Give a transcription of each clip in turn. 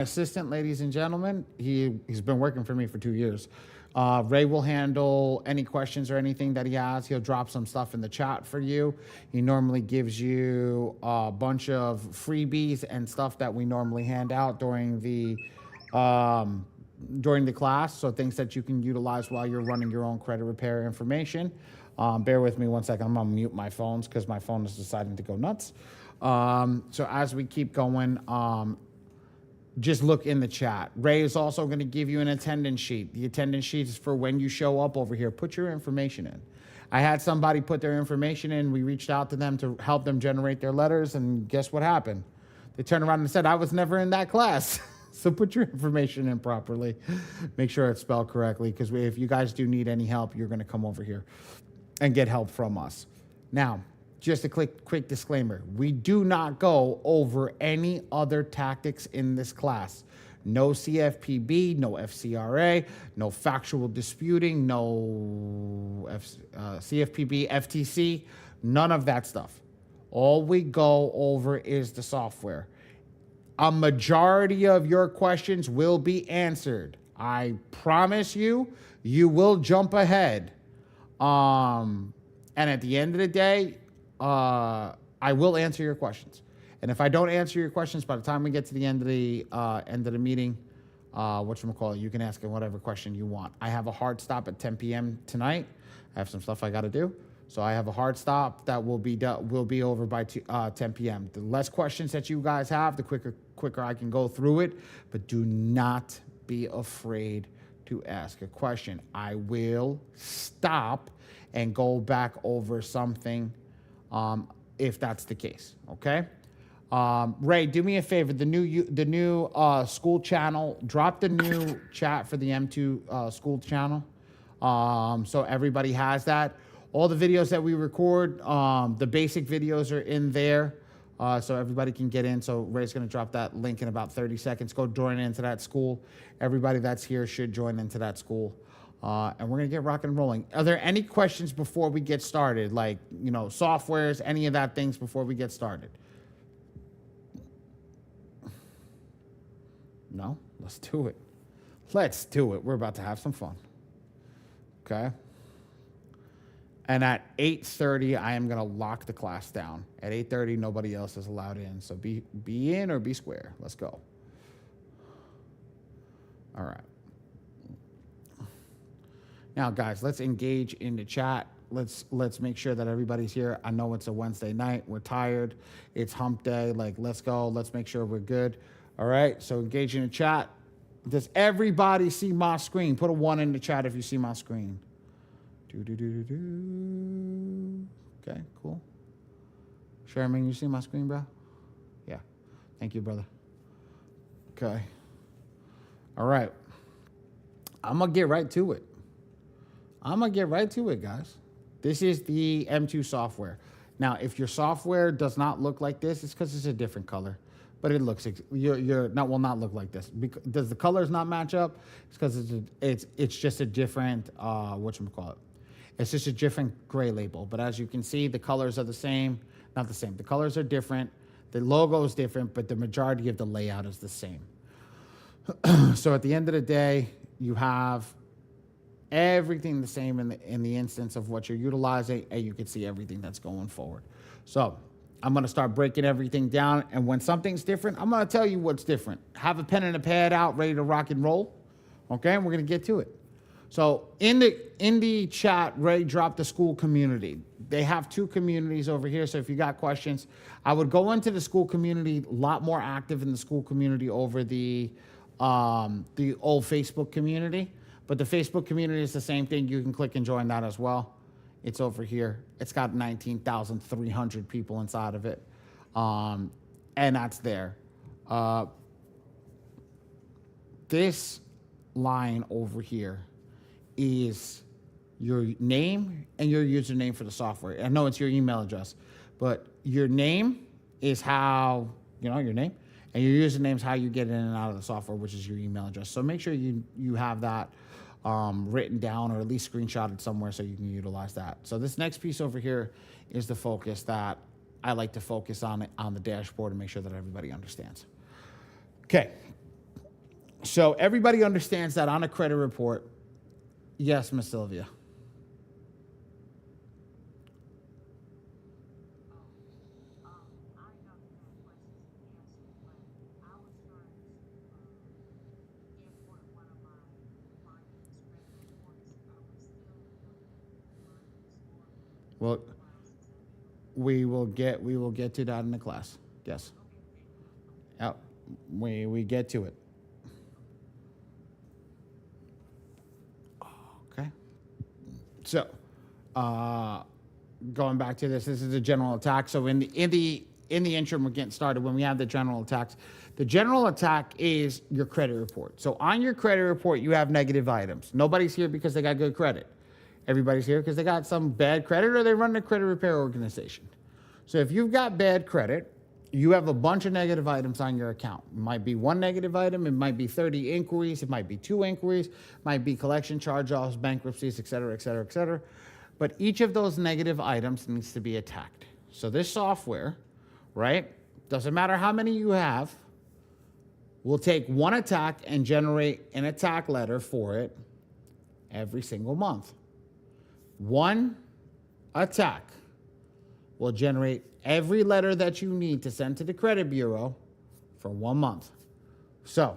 Assistant, ladies and gentlemen. He's been working for me for 2 years. Ray will handle any questions or anything that he has. He'll drop some stuff in the chat for you. He normally gives you a bunch of freebies and stuff that we normally hand out during the class. So things that you can utilize while you're running your own credit repair information. Bear with me one second. I'm gonna mute my phones because my phone is deciding to go nuts. So as we keep going, just look in the chat. Ray is also going to give you an attendance sheet. The attendance sheet is for when you show up over here. Put your information in. I had somebody put their information in. We reached out to them to help them generate their letters, and guess what happened? They turned around and said, I was never in that class. So put your information in properly. Make sure it's spelled correctly, because if you guys do need any help, you're going to come over here and get help from us. Now, just a quick disclaimer. We do not go over any other tactics in this class. No CFPB, no FCRA, no factual disputing, no CFPB, FTC, none of that stuff. All we go over is the software. A majority of your questions will be answered. I promise you, you will jump ahead. And at the end of the day, I will answer your questions. And if I don't answer your questions by the time we get to the end of the meeting, whatchamacallit, you can ask whatever question you want. I have a hard stop at 10 p.m. tonight. I have some stuff I got to do. So I have a hard stop that will be over by 10 p.m. The less questions that you guys have, the quicker I can go through it. But do not be afraid to ask a question. I will stop and go back over something if that's the case, okay? Ray, do me a favor. The new school channel, drop the new chat for the M2 school channel, so everybody has that. All the videos that we record, the basic videos are in there, so everybody can get in. So Ray's going to drop that link in about 30 seconds. Go join into that school. Everybody that's here should join into that school. And we're going to get rock and rolling. Are there any questions before we get started? Like, softwares, any of that things before we get started? No? Let's do it. Let's do it. We're about to have some fun. Okay? And at 8:30, I am going to lock the class down. At 8:30, nobody else is allowed in. So be in or be square. Let's go. All right. Now, guys, let's engage in the chat. Let's make sure that everybody's here. I know it's a Wednesday night. We're tired. It's hump day. Like, let's go. Let's make sure we're good. All right, so engage in the chat. Does everybody see my screen? Put a 1 in the chat if you see my screen. Okay, cool. Sherman, you see my screen, bro? Yeah. Thank you, brother. Okay. All right. I'm going to get right to it. Guys. This is the M2 software. Now, if your software does not look like this, it's because it's a different color. But it looks, will not look like this. Does the colors not match up? It's because it's just a different, whatchamacallit. It's just a different gray label. But as you can see, the colors are the same. Not the same. The colors are different. The logo is different, but the majority of the layout is the same. So at the end of the day, you have everything the same in the instance of what you're utilizing, and you can see everything that's going forward. So I'm going to start breaking everything down, and when something's different, I'm going to tell you what's different. Have a pen and a pad out, ready to rock and roll, okay? And we're going to get to it. So in the chat, Ray dropped the school community. They have 2 communities over here, so if you got questions, I would go into the school community, a lot more active in the school community over the old Facebook community. But the Facebook community is the same thing. You can click and join that as well. It's over here. It's got 19,300 people inside of it. And that's there. This line over here is your name and your username for the software. I know it's your email address, but your name is how, your name, and your username is how you get in and out of the software, which is your email address. So make sure you have that written down or at least screenshotted somewhere so you can utilize that. So this next piece over here is the focus that I like to focus on the dashboard and make sure that everybody understands. Okay, So everybody understands that on a credit report. Yes, Miss Sylvia. Well, we will get to that in the class. Yes. Yep. We get to it. Okay. So, uh, going back to this is a general attack. So in the interim, we're getting started. When we have the general attacks, the general attack is your credit report. So on your credit report, you have negative items. Nobody's here because they got good credit. Everybody's here because they got some bad credit or they run a credit repair organization. So if you've got bad credit, you have a bunch of negative items on your account. It might be one negative item, it might be 30 inquiries, it might be 2 inquiries, it might be collection charge-offs, bankruptcies, et cetera, et cetera, et cetera. But each of those negative items needs to be attacked. So this software, right, doesn't matter how many you have, will take one attack and generate an attack letter for it every single month. One attack will generate every letter that you need to send to the credit bureau for 1 month. So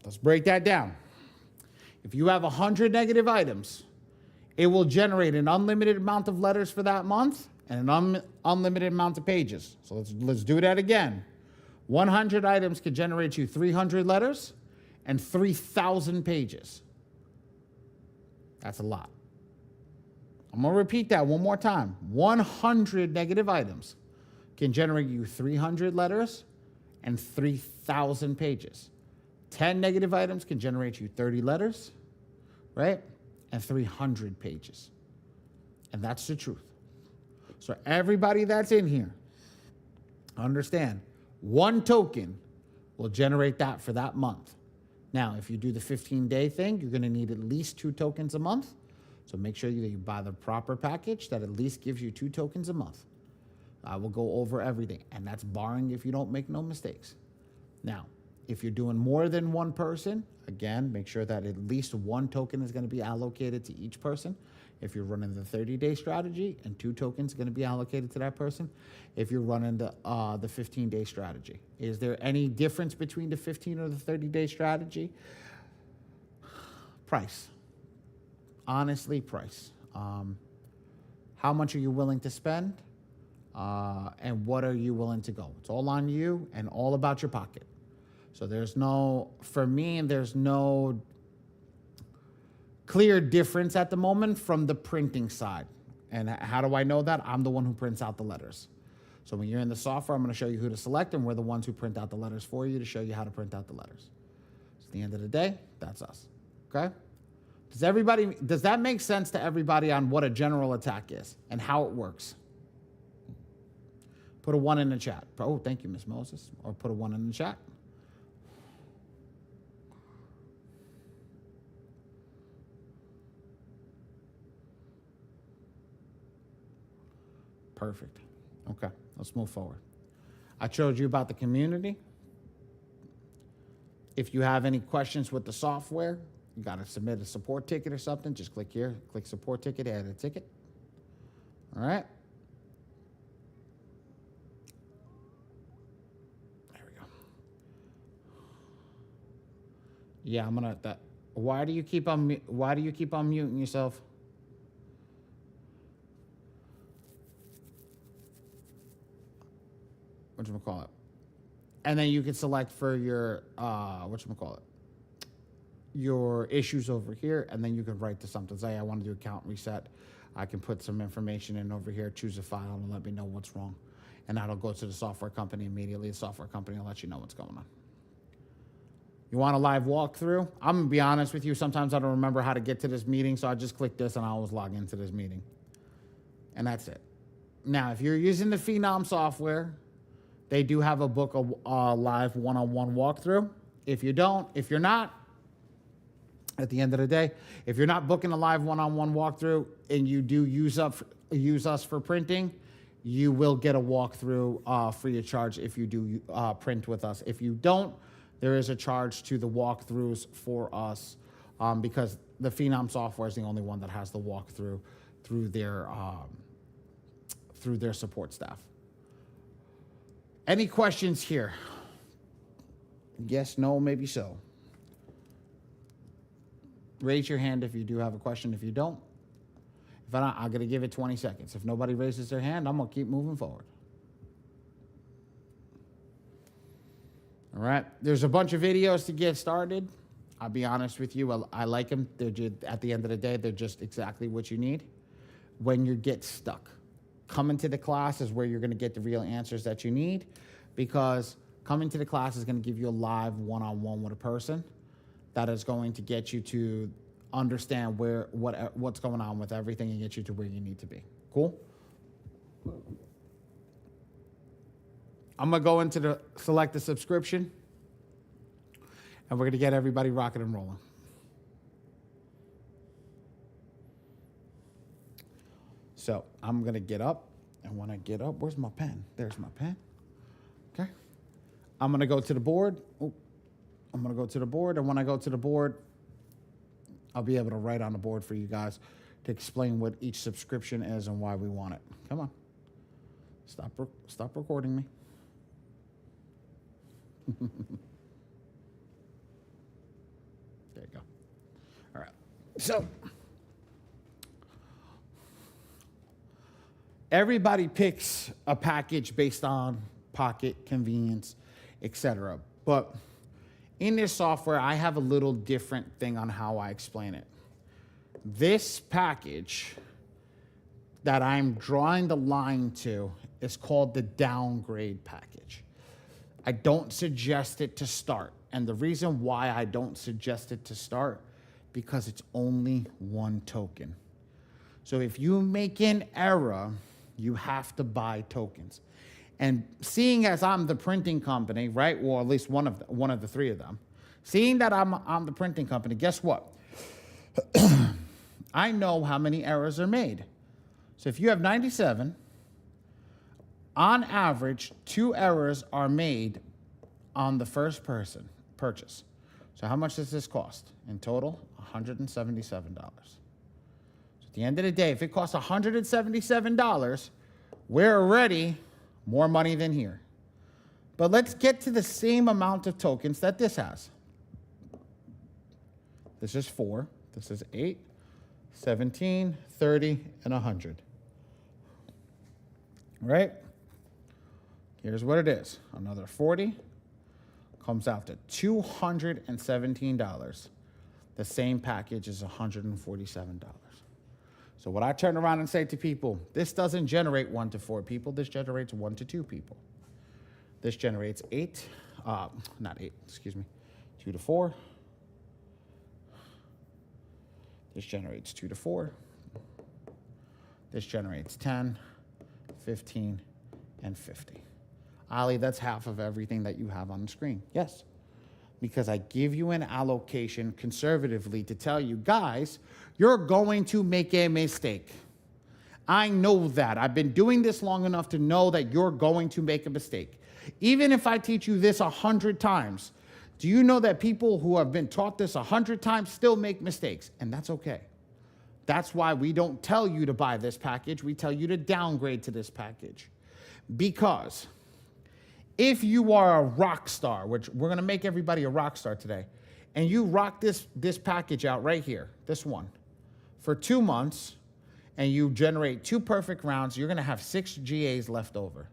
let's break that down. If you have 100 negative items, it will generate an unlimited amount of letters for that month and an unlimited amount of pages. So let's do that again. 100 items could generate you 300 letters and 3,000 pages. That's a lot. I'm going to repeat that one more time. 100 negative items can generate you 300 letters and 3,000 pages. 10 negative items can generate you 30 letters, right? And 300 pages. And that's the truth. So everybody that's in here, understand, one token will generate that for that month. Now, if you do the 15-day thing, you're going to need at least 2 tokens a month. So make sure that you buy the proper package that at least gives you 2 tokens a month. I will go over everything, and that's barring if you don't make no mistakes. Now, if you're doing more than one person, again, make sure that at least 1 token is going to be allocated to each person. If you're running the 30-day strategy, and 2 tokens are going to be allocated to that person. If you're running the 15-day strategy, is there any difference between the 15 or the 30-day strategy? Price. Honestly, price. How much are you willing to spend? And what are you willing to go? It's all on you and all about your pocket. So there's no clear difference at the moment from the printing side. And how do I know that? I'm the one who prints out the letters. So when you're in the software, I'm going to show you who to select, and we're the ones who print out the letters for you to show you how to print out the letters. So at the end of the day, that's us. Okay? Does that make sense to everybody on what a general attack is and how it works? Put a 1 in the chat. Oh, thank you, Miss Moses. Or put a 1 in the chat. Perfect. Okay, let's move forward. I showed you about the community. If you have any questions with the software, you got to submit a support ticket or something, just click here, click support ticket, add a ticket. All right. There we go. Yeah, I'm gonna. Why do you keep on muting yourself? Whatchamacallit? And then you can select for your whatchamacallit, your issues over here, and then you can write to something. Say, I want to do account reset. I can put some information in over here, choose a file, and let me know what's wrong. And that'll go to the software company immediately. The software company will let you know what's going on. You want a live walkthrough? I'm going to be honest with you. Sometimes I don't remember how to get to this meeting, so I just click this and I always log into this meeting. And that's it. Now, if you're using the Phenom software, they do have a book a live one-on-one walkthrough. If you're not, at the end of the day, if you're not booking a live one-on-one walkthrough and you do use us for printing, you will get a walkthrough free of charge if you do print with us. If you don't, there is a charge to the walkthroughs for us because the Phenom software is the only one that has the walkthrough through their support staff. Any questions here? Yes, no, maybe so. Raise your hand if you do have a question. If you don't, if I don't, I'm going to give it 20 seconds. If nobody raises their hand, I'm going to keep moving forward. All right. There's a bunch of videos to get started. I'll be honest with you. I like them. They're just, at the end of the day, they're just exactly what you need when you get stuck. Coming to the class is where you're going to get the real answers that you need, because coming to the class is going to give you a live one-on-one with a person that is going to get you to understand what's going on with everything and get you to where you need to be. Cool? I'm going to go into select the subscription, and we're going to get everybody rocking and rolling. So I'm going to get up, and when I get up, where's my pen? There's my pen. Okay. I'm going to go to the board. I'm going to go to the board, and when I go to the board, I'll be able to write on the board for you guys to explain what each subscription is and why we want it. Come on. Stop recording me. There you go. All right. So everybody picks a package based on pocket, convenience, etc. But in this software, I have a little different thing on how I explain it. This package that I'm drawing the line to is called the downgrade package. I don't suggest it to start. And the reason why I don't suggest it to start, because it's only one token. So if you make an error, you have to buy tokens. And seeing as I'm the printing company, right, or at least one of the three of them, seeing that I'm the printing company, guess what? I know how many errors are made. So if you have 97, on average, 2 errors are made on the first purchase. So how much does this cost? In total, $177. So at the end of the day, if it costs $177, we're already more money than here. But let's get to the same amount of tokens that this has. This is 4, this is 8, 17, 30, and 100. Right? Here's what it is. Another 40 comes out to $217. The same package is $147. So what I turn around and say to people, this doesn't generate 1 to 4 people. This generates 1 to 2 people. This generates 2 to 4. This generates 2 to 4. This generates 10, 15, and 50. Ali, that's half of everything that you have on the screen. Yes, because I give you an allocation conservatively to tell you, guys, you're going to make a mistake. I know that. I've been doing this long enough to know that you're going to make a mistake. Even if I teach you this 100 times, do you know that people who have been taught this 100 times still make mistakes? And that's okay. That's why we don't tell you to buy this package. We tell you to downgrade to this package. Because if you are a rock star, which we're going to make everybody a rock star today, and you rock this package out right here, this one, for 2 months, and you generate 2 perfect rounds, you're going to have 6 GAs left over,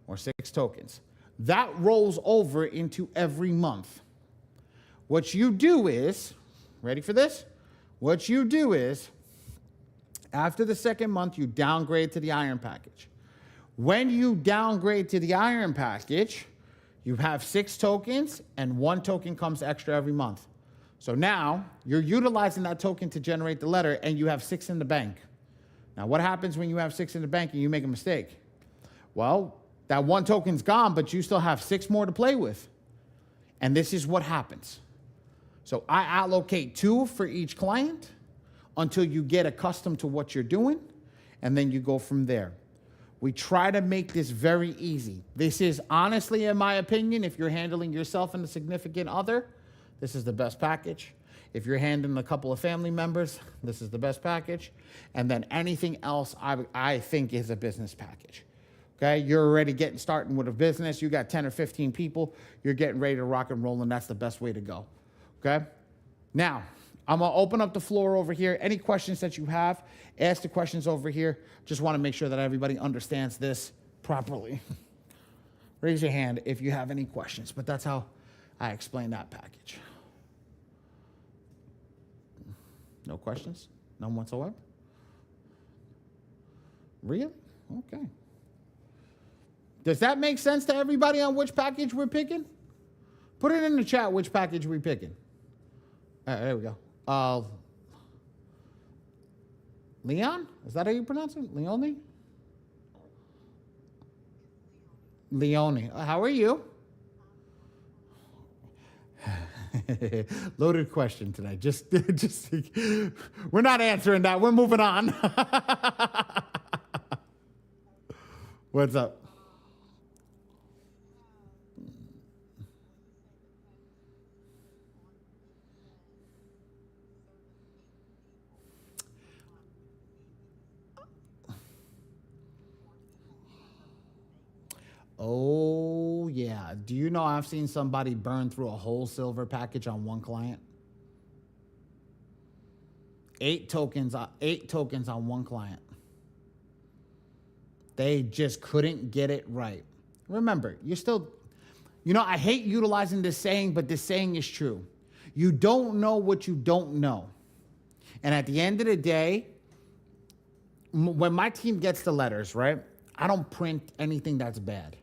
or 6 tokens. That rolls over into every month. What you do is, ready for this? What you do is, after the 2nd month, you downgrade to the iron package. When you downgrade to the iron package, you have 6 tokens, and 1 token comes extra every month. So now you're utilizing that token to generate the letter, and you have 6 in the bank. Now, what happens when you have 6 in the bank and you make a mistake? Well, that 1 token's gone, but you still have 6 more to play with. And this is what happens. So I allocate 2 for each client until you get accustomed to what you're doing, and then you go from there. We try to make this very easy. This is honestly, in my opinion, if you're handling yourself and a significant other, this is the best package. If you're handling a couple of family members, this is the best package. And then anything else I think is a business package. Okay, you're already starting with a business. You got 10 or 15 people. You're getting ready to rock and roll, and that's the best way to go. Okay, now I'm going to open up the floor over here. Any questions that you have, ask the questions over here. Just want to make sure that everybody understands this properly. Raise your hand if you have any questions, but that's how I explain that package. No questions? None whatsoever? Really? Okay. Does that make sense to everybody on which package we're picking? Put it in the chat which package we're picking. All right, there we go. Leon? Is that how you pronounce it? Leone? Leone. How are you? Loaded question today. Just we're not answering that. We're moving on. What's up? Oh, yeah. Do you know I've seen somebody burn through a whole silver package on one client? 8 tokens on one client. They just couldn't get it right. Remember, I hate utilizing this saying, but this saying is true. You don't know what you don't know. And at the end of the day, when my team gets the letters, right, I don't print anything that's bad.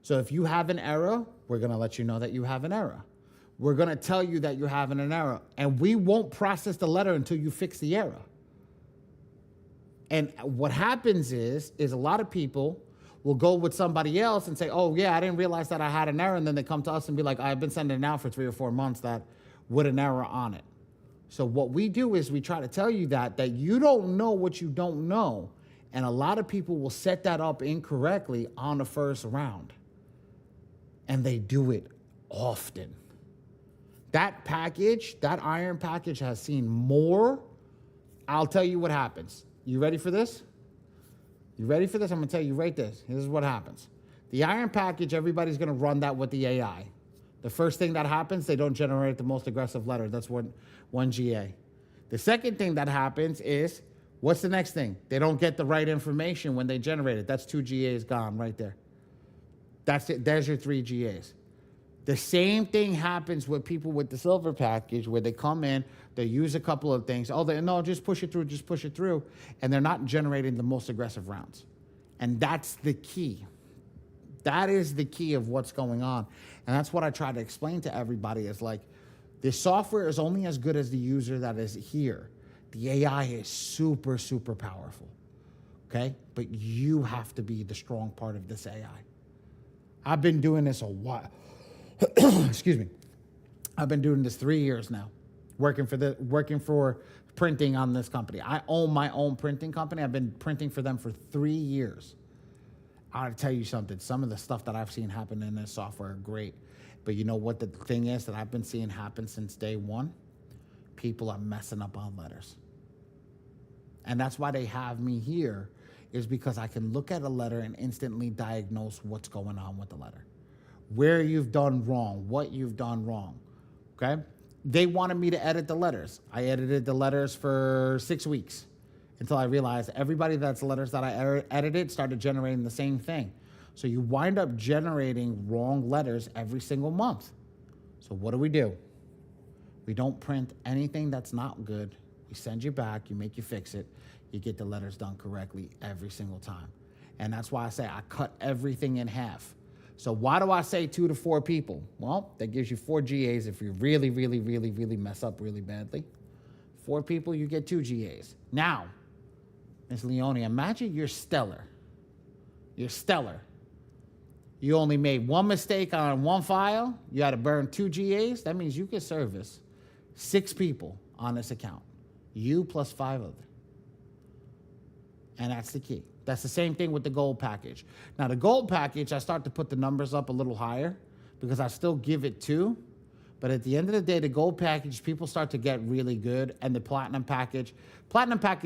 So if you have an error, we're going to let you know that you have an error. We're going to tell you that you're having an error. And we won't process the letter until you fix the error. And what happens is a lot of people will go with somebody else and say, oh, yeah, I didn't realize that I had an error. And then they come to us and be like, I've been sending it out for 3 or 4 months with an error on it. So what we do is we try to tell you that you don't know what you don't know. And a lot of people will set that up incorrectly on the first round. And they do it often. That package, that iron package has seen more. I'll tell you what happens. You ready for this? You ready for this? I'm going to tell you right this. This is what happens. The iron package, everybody's going to run that with the AI. The first thing that happens, they don't generate the most aggressive letter. That's one GA. The second thing that happens is, what's the next thing? They don't get the right information when they generate it. That's 2 GAs gone right there. That's it. There's your 3 GAs. The same thing happens with people with the silver package where they come in, they use a couple of things. Oh, no, just push it through. And they're not generating the most aggressive rounds. And that's the key. That is the key of what's going on. And that's what I try to explain to everybody is like, this software is only as good as the user that is here. The AI is super, super powerful. Okay? But you have to be the strong part of this AI. I've been doing this a while. Excuse me. I've been doing this 3 years now, working for printing on this company. I own my own printing company. I've been printing for them for 3 years. I'll tell you something. Some of the stuff that I've seen happen in this software are great. But you know what the thing is that I've been seeing happen since day one? People are messing up on letters. And that's why they have me here, is because I can look at a letter and instantly diagnose what's going on with the letter. Where you've done wrong, what you've done wrong, okay? They wanted me to edit the letters. I edited the letters for 6 weeks until I realized everybody that's letters that I edited started generating the same thing. So you wind up generating wrong letters every single month. So what do? We don't print anything that's not good. We send you back, you fix it, you get the letters done correctly every single time. And that's why I say I cut everything in half. So why do I say 2 to 4 people? Well, that gives you 4 GAs if you really, really, really, really mess up really badly. 4 people, you get 2 GAs. Now, Ms. Leone, imagine you're stellar. You're stellar. You only made 1 mistake on 1 file. You had to burn 2 GAs. That means you can service 6 people on this account. You plus 5 others. And that's the key. That's the same thing with the gold package. Now, the gold package, I start to put the numbers up a little higher because I still give it 2. But at the end of the day, the gold package, people start to get really good. And the platinum package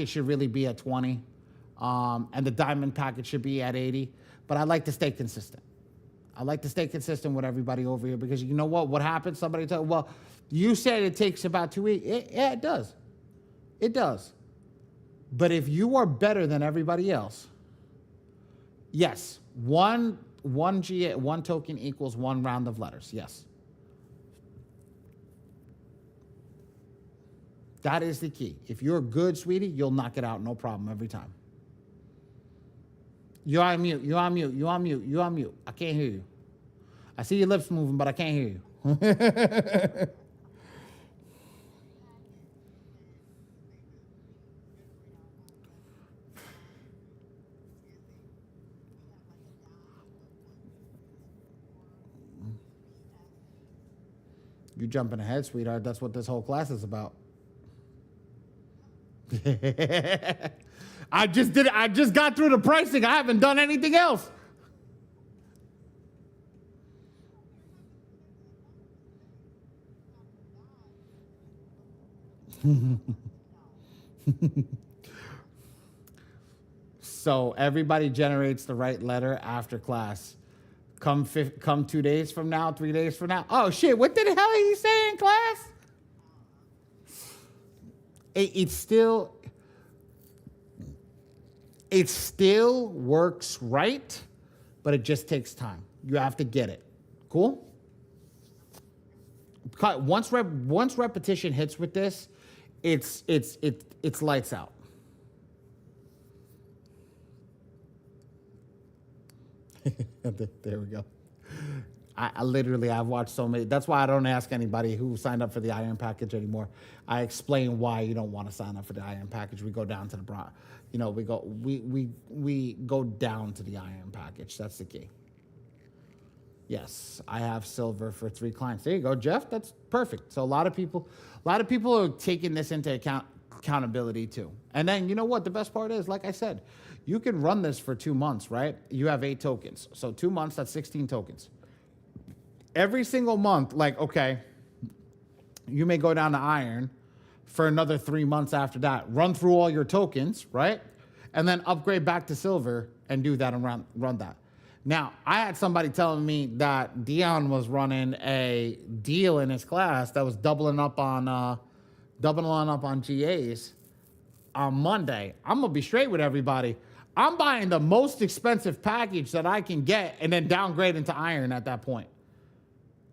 should really be at 20. And the diamond package should be at 80. But I like to stay consistent. I like to stay consistent with everybody over here because you know what? What happens? Somebody tell, well, you said it takes about 2 weeks. Yeah, it does. It does. But if you are better than everybody else, yes, one token equals 1 round of letters. Yes. That is the key. If you're good, sweetie, you'll knock it out, no problem, every time. You're on mute. You're on mute. You're on mute. You're on mute. I can't hear you. I see your lips moving, but I can't hear you. You're jumping ahead, sweetheart. That's what this whole class is about. I just got through the pricing. I haven't done anything else. So everybody generates the right letter after class. Come 2 days from now, 3 days from now. Oh shit! What the hell are you saying, class? It still works right, but it just takes time. You have to get it. Cool? Once repetition hits with this, it's lights out. There we go. I've watched so many. That's why I don't ask anybody who signed up for the iron package anymore. I explain why you don't want to sign up for the iron package. We go down to the bronze. We go down to the iron package. That's the key. Yes, I have silver for 3 clients. There you go, Jeff. That's perfect. So a lot of people are taking this into accountability too. And then you know what? The best part is, like I said, you can run this for 2 months, right? You have 8 tokens. So 2 months, that's 16 tokens. Every single month, like, okay, you may go down to iron for another 3 months after that. Run through all your tokens, right? And then upgrade back to silver and do that and run that. Now, I had somebody telling me that Dion was running a deal in his class that was doubling up on GAs on Monday. I'm gonna be straight with everybody. I'm buying the most expensive package that I can get and then downgrade into iron at that point.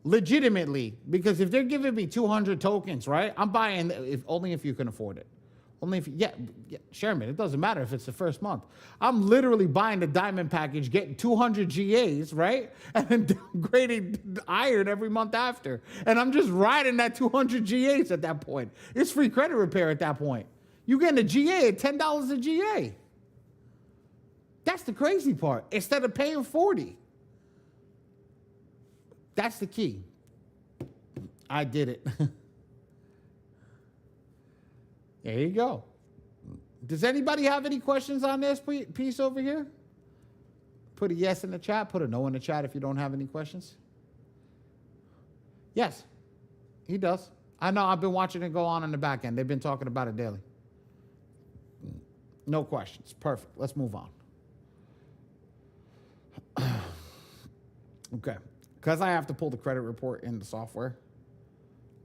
Legitimately, because if they're giving me 200 tokens, right? I'm buying only if you can afford it. Only if, yeah, Sherman, it doesn't matter if it's the first month. I'm literally buying the diamond package, getting 200 GAs, right? And then downgrading iron every month after. And I'm just riding that 200 GAs at that point. It's free credit repair at that point. You getting a GA at $10 a GA. That's the crazy part. Instead of paying 40. That's the key. I did it. There you go. Does anybody have any questions on this piece over here? Put a yes in the chat. Put a no in the chat if you don't have any questions. Yes, he does. I know. I've been watching it go on in the back end. They've been talking about it daily. No questions. Perfect. Let's move on. Okay. Because I have to pull the credit report in the software,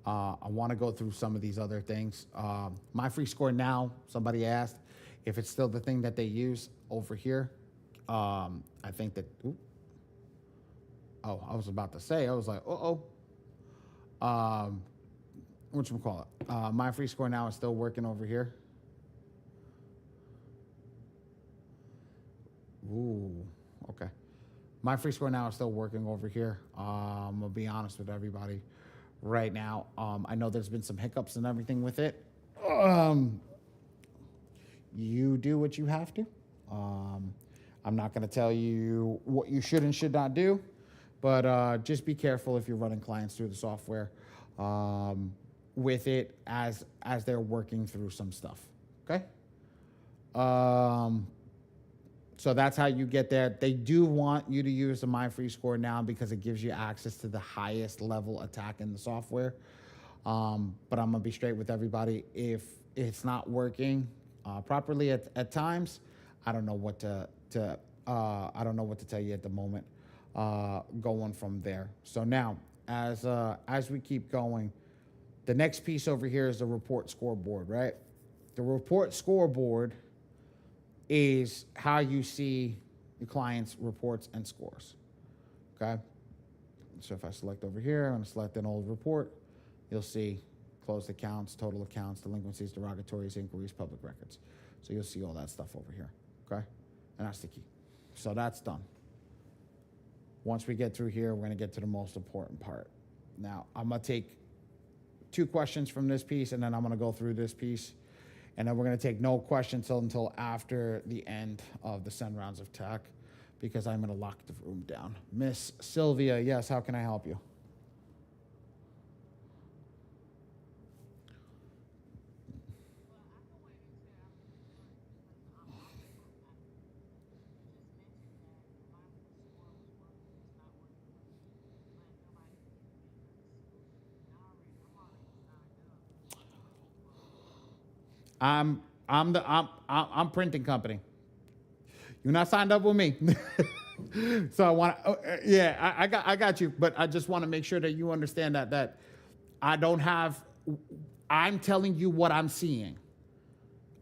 I want to go through some of these other things. My free score now, somebody asked if it's still the thing that they use over here. I think that, I was about to say, I was like, whatchamacallit? My free score now is still working over here. Ooh, okay. My free score now is still working over here. I'm going to be honest with everybody right now. I know there's been some hiccups and everything with it. You do what you have to. I'm not going to tell you what you should and should not do, but just be careful if you're running clients through the software with it as they're working through some stuff. Okay? So that's how you get there. They do want you to use the MyFree score now because it gives you access to the highest level attack in the software. But I'm gonna be straight with everybody. If it's not working properly at times, I don't know what I don't know what to tell you at the moment. Going from there. So now, as we keep going, the next piece over here is the report scoreboard, right? The report scoreboard is how you see your client's reports and scores. Okay. So if I select over here, I'm going to select an old report. You'll see closed accounts, total accounts, delinquencies, derogatories, inquiries, public records. So you'll see all that stuff over here. Okay. And that's the key. So that's done. Once we get through here, we're going to get to the most important part. Now, I'm going to take 2 questions from this piece, and then I'm going to go through this piece. And then we're going to take no questions until after the end of the send rounds of tech, because I'm going to lock the room down. Miss Sylvia, yes, how can I help you? I'm printing company. You're not signed up with me. So I want to, yeah, I got you, but I just want to make sure that you understand that I don't have, I'm telling you what I'm seeing.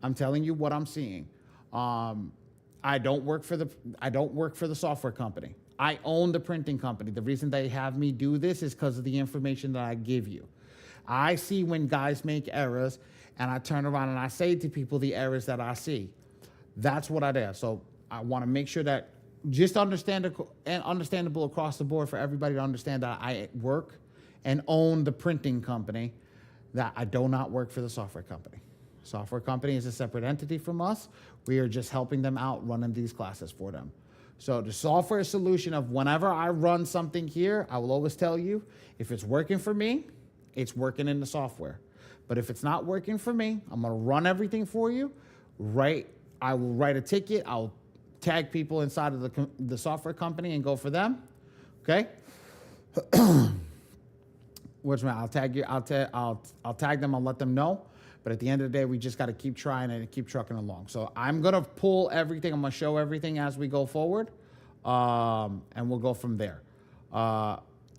I'm telling you what I'm seeing. I don't work for the software company. I own the printing company. The reason they have me do this is because of the information that I give you. I see when guys make errors, and I turn around and I say to people the errors that I see. That's what I do. So I want to make sure that just understandable across the board for everybody to understand that I work and own the printing company, that I do not work for the software company. Software company is a separate entity from us. We are just helping them out, running these classes for them. So the software solution of whenever I run something here, I will always tell you, if it's working for me, it's working in the software. But if it's not working for me, I'm going to run everything for you. I will write a ticket. I'll tag people inside of the software company and go for them. Okay? Which man, I'll tag you. I'll tag them. I'll let them know. But at the end of the day, we just got to keep trying and keep trucking along. So I'm going to pull everything. I'm going to show everything as we go forward. And we'll go from there.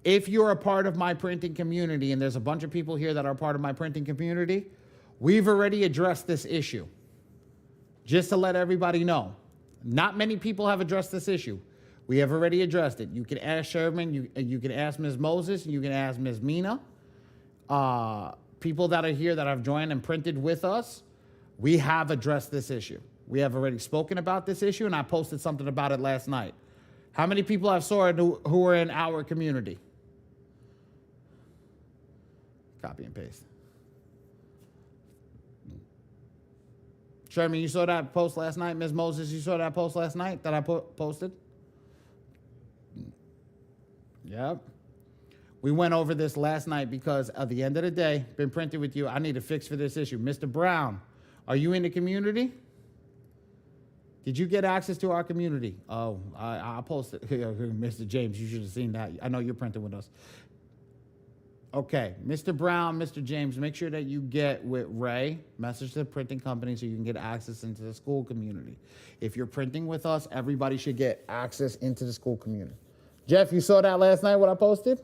If you're a part of my printing community, and there's a bunch of people here that are part of my printing community, we've already addressed this issue. Just to let everybody know, not many people have addressed this issue. We have already addressed it. You can ask Sherman, you can ask Ms. Moses, you can ask Ms. Mina. People that are here that have joined and printed with us, we have addressed this issue. We have already spoken about this issue, and I posted something about it last night. How many people have saw it who are in our community? Copy and paste. Sherman, you saw that post last night? Ms. Moses, you saw that post last night that I posted? Yep. We went over this last night because at the end of the day, been printed with you. I need a fix for this issue. Mr. Brown, are you in the community? Did you get access to our community? Oh, I posted. Mr. James, you should have seen that. I know you're printing with us. Okay, Mr. Brown, Mr. James, make sure that you get with Ray, message to the printing company so you can get access into the school community. If you're printing with us, everybody should get access into the school community. Jeff, you saw that last night, what I posted?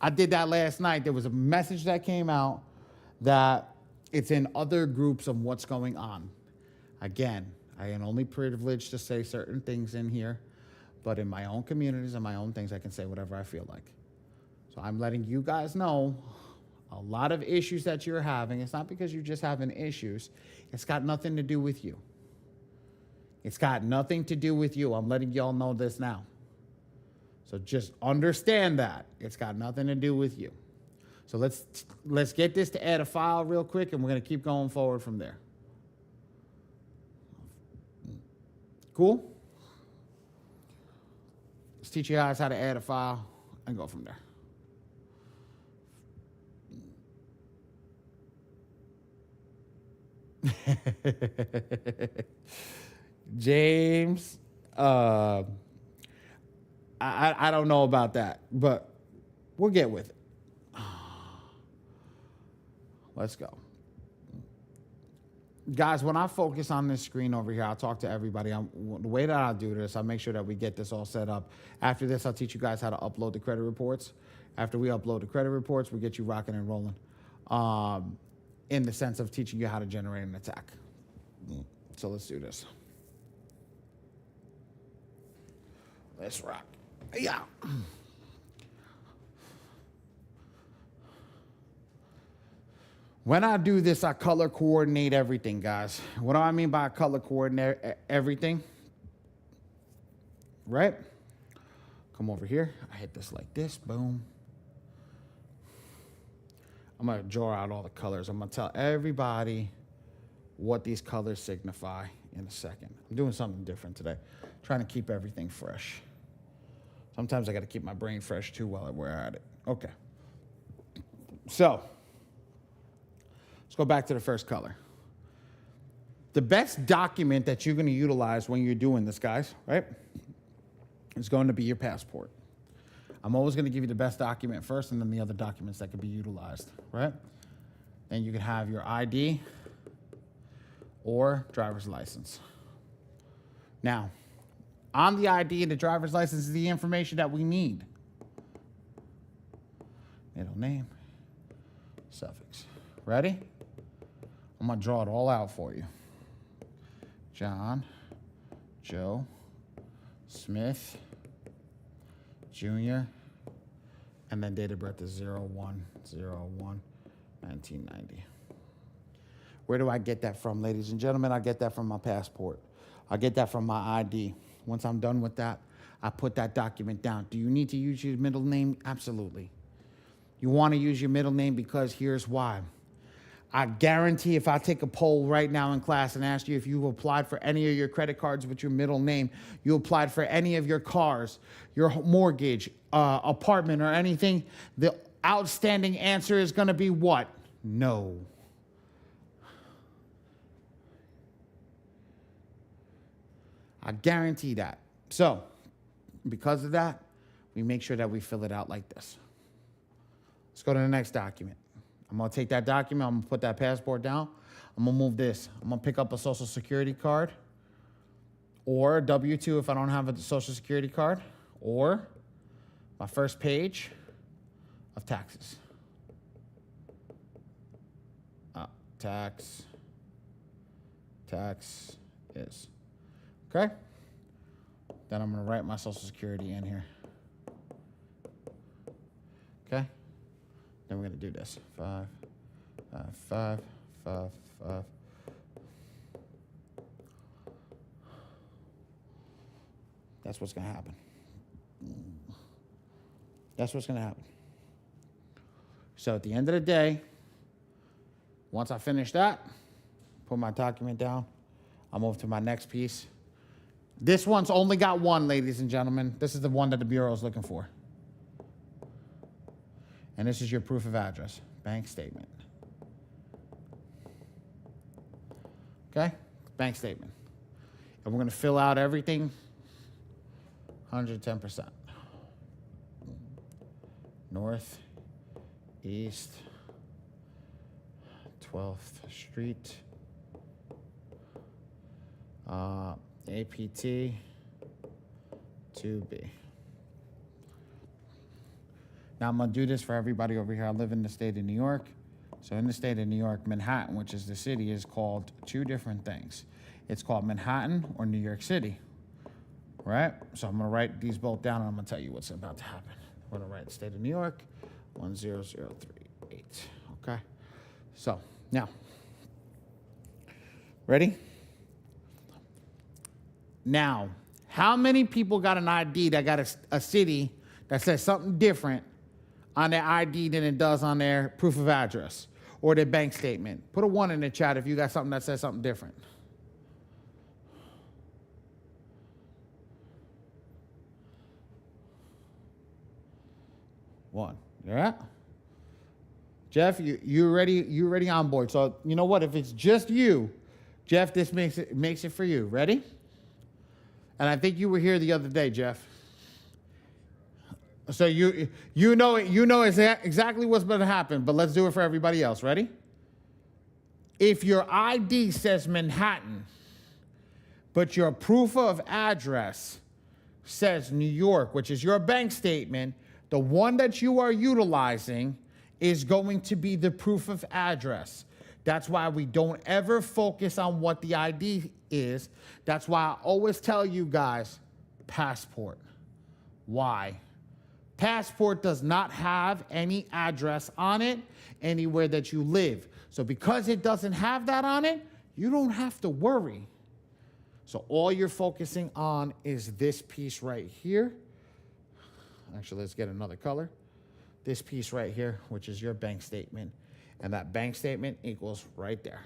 I did that last night. There was a message that came out that it's in other groups of what's going on. Again, I am only privileged to say certain things in here, but in my own communities and my own things, I can say whatever I feel like. So I'm letting you guys know a lot of issues that you're having. It's not because you're just having issues. It's got nothing to do with you. It's got nothing to do with you. I'm letting y'all know this now. So just understand that. It's got nothing to do with you. So let's get this to add a file real quick, and we're going to keep going forward from there. Cool? Let's teach you guys how to add a file and go from there. James, I don't know about that, but we'll get with it. Let's go. Guys, when I focus on this screen over here, I'll talk to everybody. The way that I do this, I'll make sure that we get this all set up. After this, I'll teach you guys how to upload the credit reports. After we upload the credit reports, we get you rocking and rolling in the sense of teaching you how to generate an attack. So let's do this. Let's rock. Yeah. When I do this, I color coordinate everything, guys. What do I mean by color coordinate everything? Right? Come over here. I hit this like this. Boom. I'm going to draw out all the colors. I'm going to tell everybody what these colors signify in a second. I'm doing something different today. Trying to keep everything fresh. Sometimes I got to keep my brain fresh too while we're at it. Okay. So, let's go back to the first color. The best document that you're going to utilize when you're doing this, guys, right, is going to be your passport. I'm always going to give you the best document first and then the other documents that can be utilized, right? Then you can have your ID or driver's license. Now, on the ID and the driver's license is the information that we need. Middle name, suffix. Ready? I'm going to draw it all out for you. John, Joe, Smith, Jr., and then date of birth is 01/01/1990. Where do I get that from, ladies and gentlemen? I get that from my passport. I get that from my ID. Once I'm done with that, I put that document down. Do you need to use your middle name? Absolutely. You want to use your middle name because here's why. I guarantee if I take a poll right now in class and ask you if you applied for any of your credit cards with your middle name, you applied for any of your cars, your mortgage, apartment, or anything, the outstanding answer is going to be what? No. I guarantee that. So, because of that, we make sure that we fill it out like this. Let's go to the next document. I'm going to take that document. I'm going to put that passport down. I'm going to move this. I'm going to pick up a Social Security card or a W-2 if I don't have a Social Security card, or my first page of taxes. Tax is. Okay? Then I'm going to write my Social Security in here. Okay? Then we're going to do this. 5, 5, 5, 5. That's what's going to happen. That's what's going to happen. So at the end of the day, once I finish that, put my document down, I'll move to my next piece. This one's only got one, ladies and gentlemen. This is the one that the Bureau is looking for. And this is your proof of address, bank statement. Okay? Bank statement. And we're going to fill out everything 110%. North, East, 12th Street, APT 2B. Now I'm going to do this for everybody over here. I live in the state of New York. So in the state of New York, Manhattan, which is the city, is called two different things. It's called Manhattan or New York City, right? So I'm going to write these both down and I'm going to tell you what's about to happen. We're going to write state of New York, 10038. Okay? So now, ready? Now, how many people got an ID that got a city that says something different on their ID than it does on their proof of address or their bank statement? Put a 1 in the chat if you got something that says something different. 1. Yeah? Jeff, you already on board. So you know what? If it's just you, Jeff, this makes it for you. Ready? And I think you were here the other day, Jeff. So you know exactly what's going to happen, but let's do it for everybody else. Ready? If your ID says Manhattan, but your proof of address says New York, which is your bank statement, the one that you are utilizing is going to be the proof of address. That's why we don't ever focus on what the ID is. That's why I always tell you guys, passport. Why? Passport does not have any address on it anywhere that you live. So because it doesn't have that on it, you don't have to worry. So all you're focusing on is this piece right here. Actually, let's get another color. This piece right here, which is your bank statement. And that bank statement equals right there.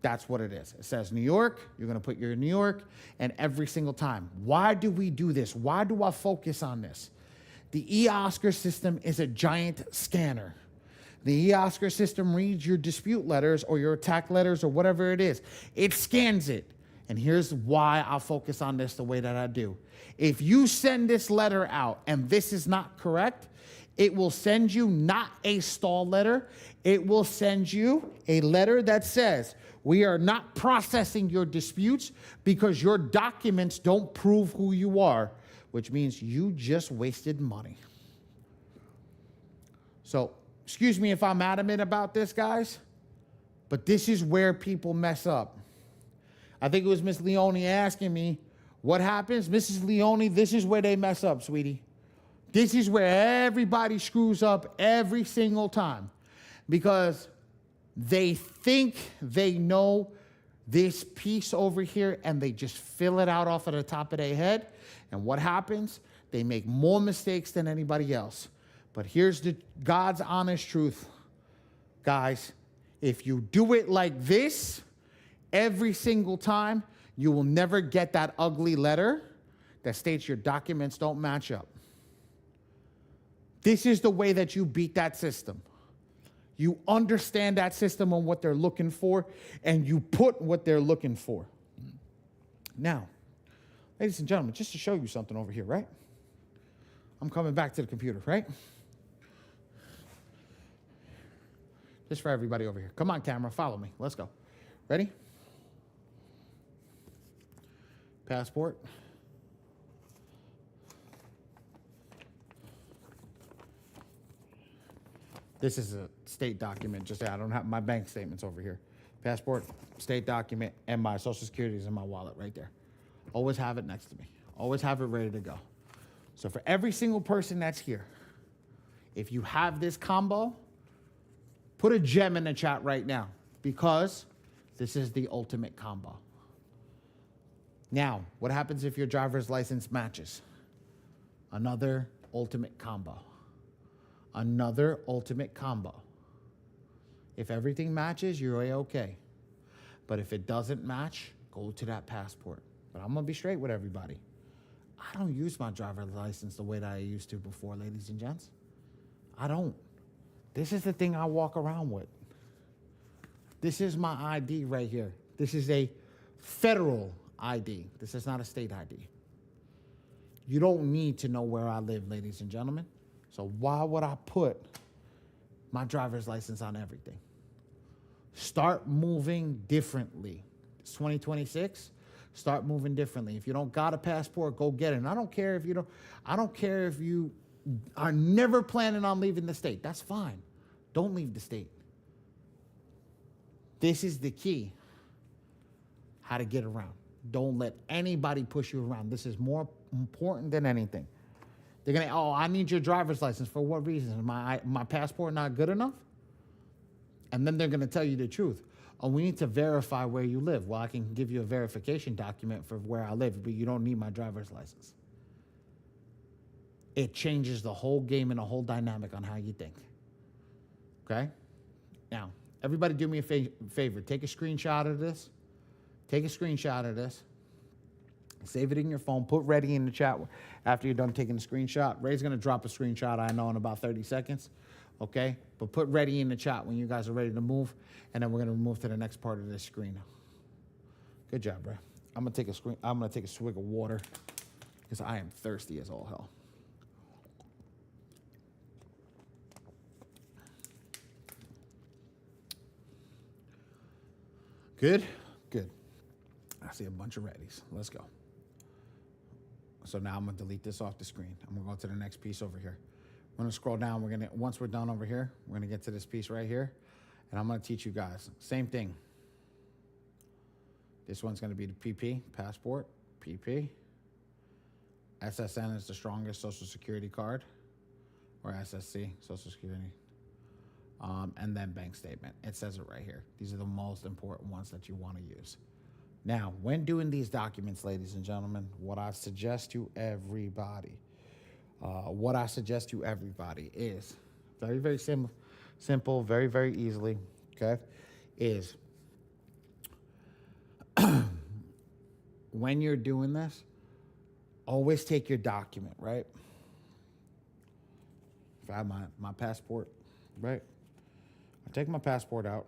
That's what it is. It says New York. You're going to put your New York. And every single time. Why do we do this? Why do I focus on this? The eOscar system is a giant scanner. The eOscar system reads your dispute letters or your attack letters or whatever it is. It scans it. And here's why I'll focus on this the way that I do. If you send this letter out and this is not correct, it will send you not a stall letter. It will send you a letter that says, we are not processing your disputes because your documents don't prove who you are, which means you just wasted money. So, excuse me if I'm adamant about this, guys, but this is where people mess up. I think it was Miss Leone asking me, what happens? Mrs. Leone, this is where they mess up, sweetie. This is where everybody screws up every single time because they think they know this piece over here and they just fill it out off of the top of their head. And what happens? They make more mistakes than anybody else. But here's the God's honest truth, guys. If you do it like this every single time, you will never get that ugly letter that states your documents don't match up. This is the way that you beat that system. You understand that system and what they're looking for, and you put what they're looking for. Now, ladies and gentlemen, just to show you something over here, right? I'm coming back to the computer, right? Just for everybody over here. Come on, camera, follow me. Let's go. Ready? Passport. This is a state document. Just I don't have my bank statements over here. Passport, state document, and my Social Security is in my wallet right there. Always have it next to me. Always have it ready to go. So for every single person that's here, if you have this combo, put a gem in the chat right now because this is the ultimate combo. Now, what happens if your driver's license matches? Another ultimate combo. Another ultimate combo. If everything matches, you're okay. But if it doesn't match, go to that passport. But I'm going to be straight with everybody. I don't use my driver's license the way that I used to before, ladies and gents. I don't. This is the thing I walk around with. This is my ID right here. This is a federal ID. This is not a state ID. You don't need to know where I live, ladies and gentlemen. So why would I put my driver's license on everything? Start moving differently. It's 2026. Start moving differently. If you don't got a passport, go get it. And I don't care if you are never planning on leaving the state. That's fine. Don't leave the state. This is the key. How to get around. Don't let anybody push you around. This is more important than anything. They're going to, oh, I need your driver's license. For what reason? Is my passport not good enough? And then they're going to tell you the truth. Oh, we need to verify where you live. Well, I can give you a verification document for where I live, but you don't need my driver's license. It changes the whole game and the whole dynamic on how you think. Okay? Now, everybody do me a favor. Take a screenshot of this. Take a screenshot of this. Save it in your phone. Put ready in the chat after you're done taking the screenshot. Ray's going to drop a screenshot, I know, in about 30 seconds. Okay? But put ready in the chat when you guys are ready to move. And then we're going to move to the next part of this screen. Good job, bro. I'm gonna take a swig of water because I am thirsty as all hell. Good, good. I see a bunch of readies. Let's go. So now I'm gonna delete this off the screen. I'm gonna go to the next piece over here. We're gonna scroll down. Once we're done over here, we're gonna get to this piece right here, and I'm gonna teach you guys same thing. This one's gonna be the PP, passport, PP. SSN is the strongest social security card, or SSC, social security. And then bank statement. It says it right here. These are the most important ones that you want to use. Now, when doing these documents, ladies and gentlemen, what I suggest to everybody is very, very simple, very, very easily, okay, is when you're doing this, always take your document, right? If I have my passport, right? I take my passport out,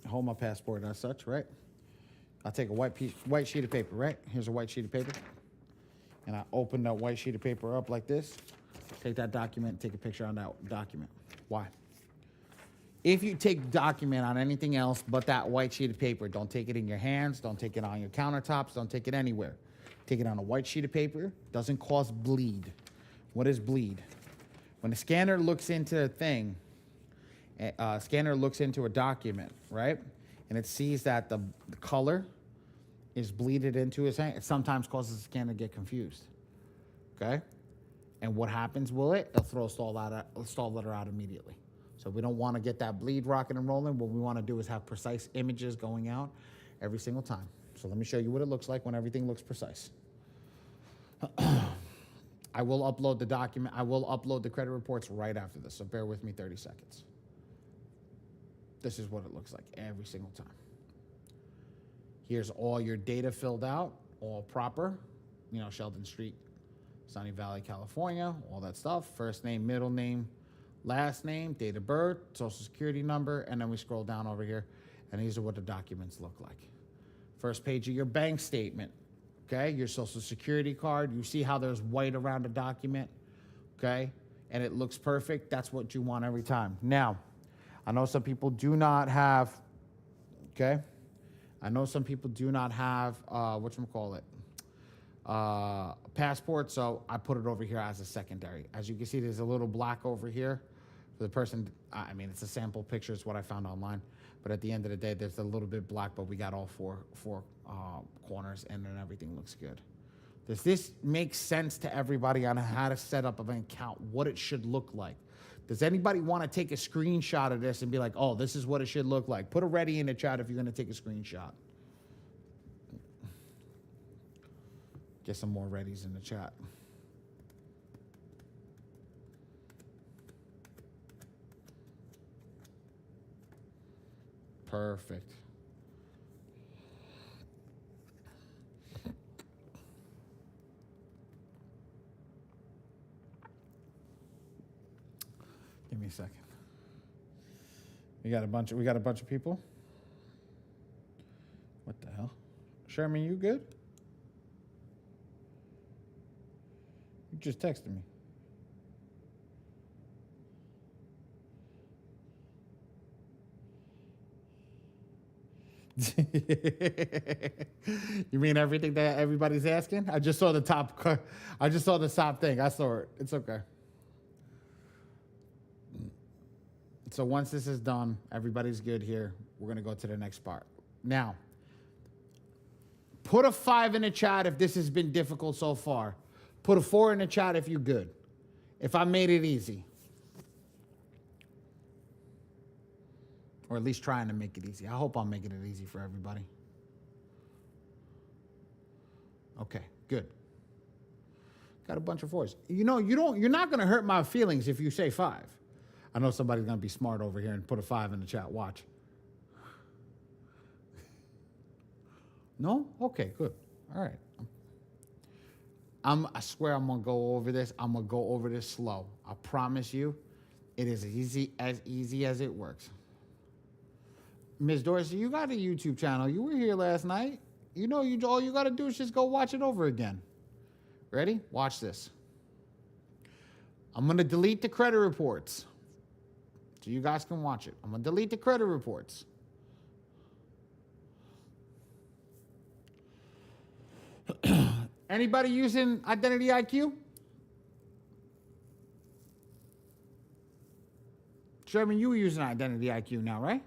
hold my passport as such, right? I take a white sheet of paper, right? Here's a white sheet of paper. And I open that white sheet of paper up like this. Take that document, take a picture on that document. Why? If you take document on anything else but that white sheet of paper, don't take it in your hands, don't take it on your countertops, don't take it anywhere. Take it on a white sheet of paper. Doesn't cause bleed. What is bleed? When the scanner looks into a thing, scanner looks into a document, right? And it sees that the color is bleeded into his hand. It sometimes causes the scanner to get confused, okay? And what happens will it'll throw a stall letter out immediately. So we don't want to get that bleed rocking and rolling. What we want to do is have precise images going out every single time. So let me show you what it looks like when everything looks precise. I will upload the document. I will upload the credit reports right after this, so bear with me 30 seconds. This is what it looks like every single time. Here's all your data filled out, all proper. You know, Sheldon Street, Sunny Valley, California, all that stuff. First name, middle name, last name, date of birth, social security number, and then we scroll down over here, and these are what the documents look like. First page of your bank statement, okay? Your social security card. You see how there's white around the document, okay? And it looks perfect. That's what you want every time. Now, I know some people do not have, okay? I know some people do not have, a passport, so I put it over here as a secondary. As you can see, there's a little black over here for the person. I mean, it's a sample picture. It's what I found online. But at the end of the day, there's a little bit black, but we got all four corners, and then everything looks good. Does this make sense to everybody on how to set up an account, what it should look like? Does anybody want to take a screenshot of this and be like, oh, this is what it should look like? Put a ready in the chat if you're going to take a screenshot. Get some more readies in the chat. Perfect. Give me a second. We got a bunch of people. What the hell? Sherman, you good? You just texted me. You mean everything that everybody's asking? I just saw the top thing. I saw it. It's okay. So once this is done, everybody's good here. We're going to go to the next part. Now, put a 5 in the chat if this has been difficult so far. Put a 4 in the chat if you're good. If I made it easy. Or at least trying to make it easy. I hope I'm making it easy for everybody. Okay, good. Got a bunch of 4s. You know, you're not going to hurt my feelings if you say 5. I know somebody's going to be smart over here and put a 5 in the chat. Watch. No? Okay, good. All right. I swear I'm going to go over this. I'm going to go over this slow. I promise you, it is easy as it works. Ms. Dorsey, you got a YouTube channel. You were here last night. all you got to do is just go watch it over again. Ready? Watch this. I'm going to delete the credit reports so you guys can watch it. I'm going to delete the credit reports. Anybody using Identity IQ? Sherman, you using Identity IQ now, right?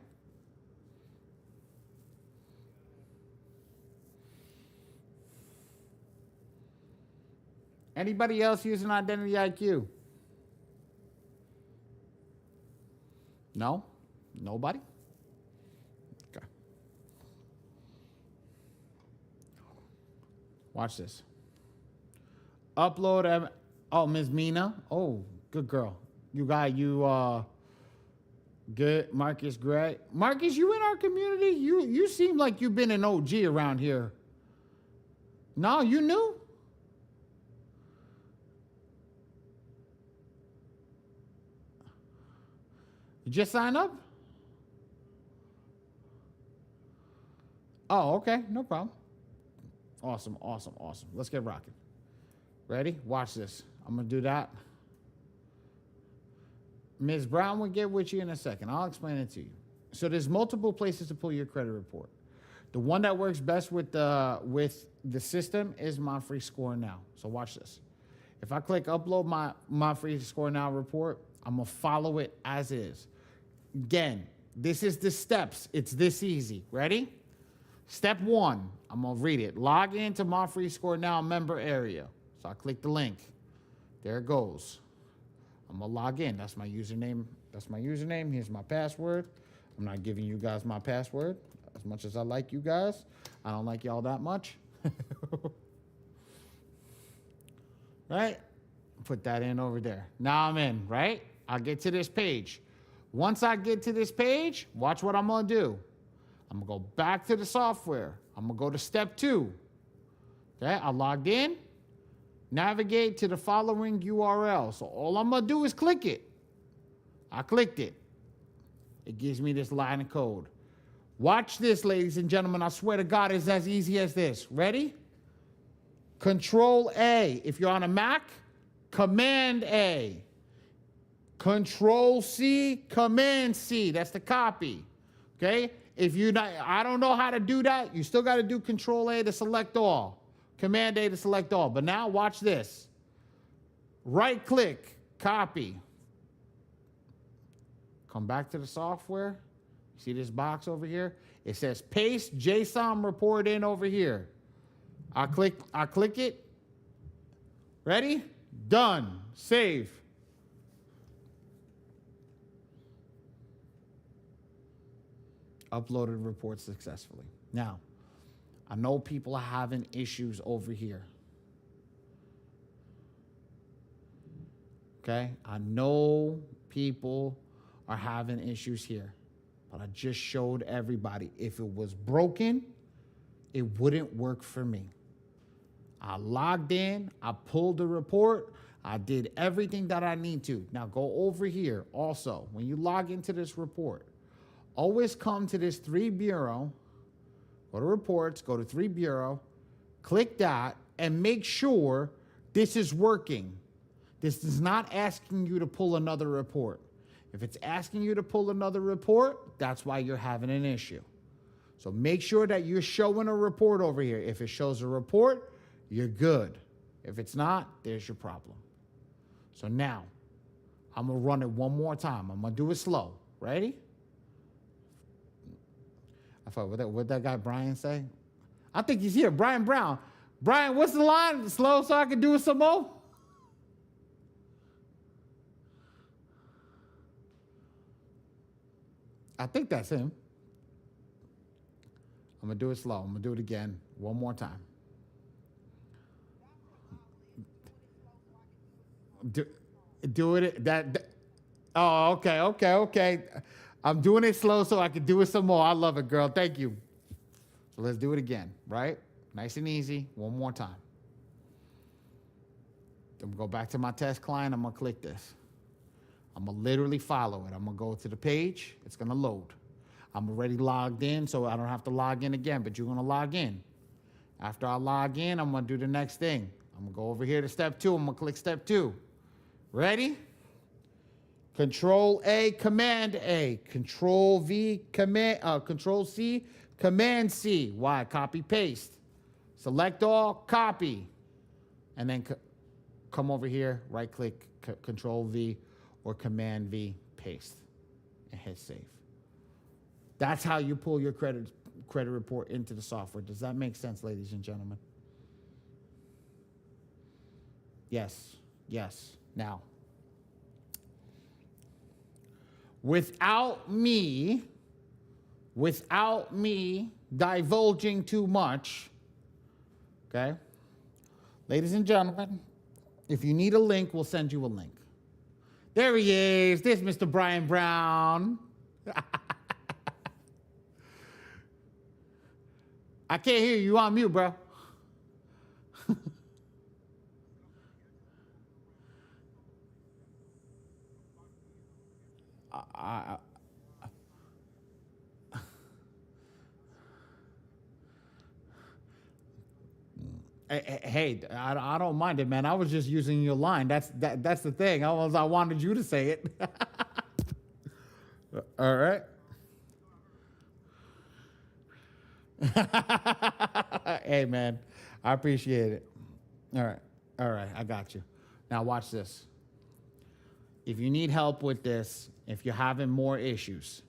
Anybody else using Identity IQ? No? Nobody? Okay. Watch this. Upload. Oh, Ms. Mina. Oh, good girl. Good. Marcus, great. Marcus, you in our community? You seem like you've been an OG around here. No, you new? You just sign up? Oh, okay. No problem. Awesome. Let's get rocking. Ready? Watch this. I'm going to do that. Ms. Brown will get with you in a second. I'll explain it to you. So there's multiple places to pull your credit report. The one that works best with the system is My Free Score Now. So watch this. If I click upload my Free Score Now report, I'm going to follow it as is. Again, this is the steps. It's this easy. Ready? Step 1, I'm going to read it. Log into My Free Score Now member area. So I click the link. There it goes. I'm going to log in. That's my username. Here's my password. I'm not giving you guys my password. As much as I like you guys, I don't like y'all that much. Right? Put that in over there. Now I'm in, right? I'll get to this page. Once I get to this page, watch what I'm going to do. I'm going to go back to the software. I'm going to go to step 2. Okay, I logged in. Navigate to the following URL. So all I'm going to do is click it. I clicked it. It gives me this line of code. Watch this, ladies and gentlemen. I swear to God, it's as easy as this. Ready? Control A. If you're on a Mac, Command A. Control C, Command C. That's the copy. Okay? If you not, I don't know how to do that. You still got to do Control A to select all. Command A to select all. But now watch this. Right click, copy. Come back to the software. See this box over here? It says paste JSON report in over here. I click it. Ready? Done. Save. Uploaded report successfully. Now, I know people are having issues over here. Okay? I know people are having issues here. But I just showed everybody. If it was broken, it wouldn't work for me. I logged in. I pulled the report. I did everything that I need to. Now go over here. Also, when you log into this report, always come to this 3 bureau. Go to reports. Go to 3 bureau. Click that and make sure this is working. This is not asking you to pull another report. If it's asking you to pull another report, that's why you're having an issue. So make sure that you're showing a report over here. If it shows a report, you're good. If it's not, there's your problem. So now, I'm going to run it one more time. I'm going to do it slow. Ready? I thought, what that guy Brian say? I think he's here. Brian Brown. Brian, what's the line? Slow so I can do it some more? I think that's him. I'm going to do it slow. I'm going to do it again one more time. Do it. Oh, okay. I'm doing it slow so I can do it some more. I love it, girl. Thank you. So let's do it again, right? Nice and easy. One more time. I'm going to go back to my test client. I'm going to click this. I'm going to literally follow it. I'm going to go to the page. It's going to load. I'm already logged in, so I don't have to log in again, but you're going to log in. After I log in, I'm going to do the next thing. I'm going to go over here to step 2. I'm going to click step 2. Ready? Control A, Command A. Control V, Control C, Command C. Why? Copy, paste. Select all, copy. And then come over here, right click, Control V or Command V, paste. And hit save. That's how you pull your credit report into the software. Does that make sense, ladies and gentlemen? Yes. Yes. Now, without me divulging too much, okay? Ladies and gentlemen, if you need a link, we'll send you a link. There he is. There's Mr. Brian Brown. I can't hear you. You on mute, bro. Hey, I don't mind it, man. I was just using your line. That's the thing. I wanted you to say it. All right. Hey, man, I appreciate it. All right, I got you. Now watch this. If you need help with this, if you're having more issues,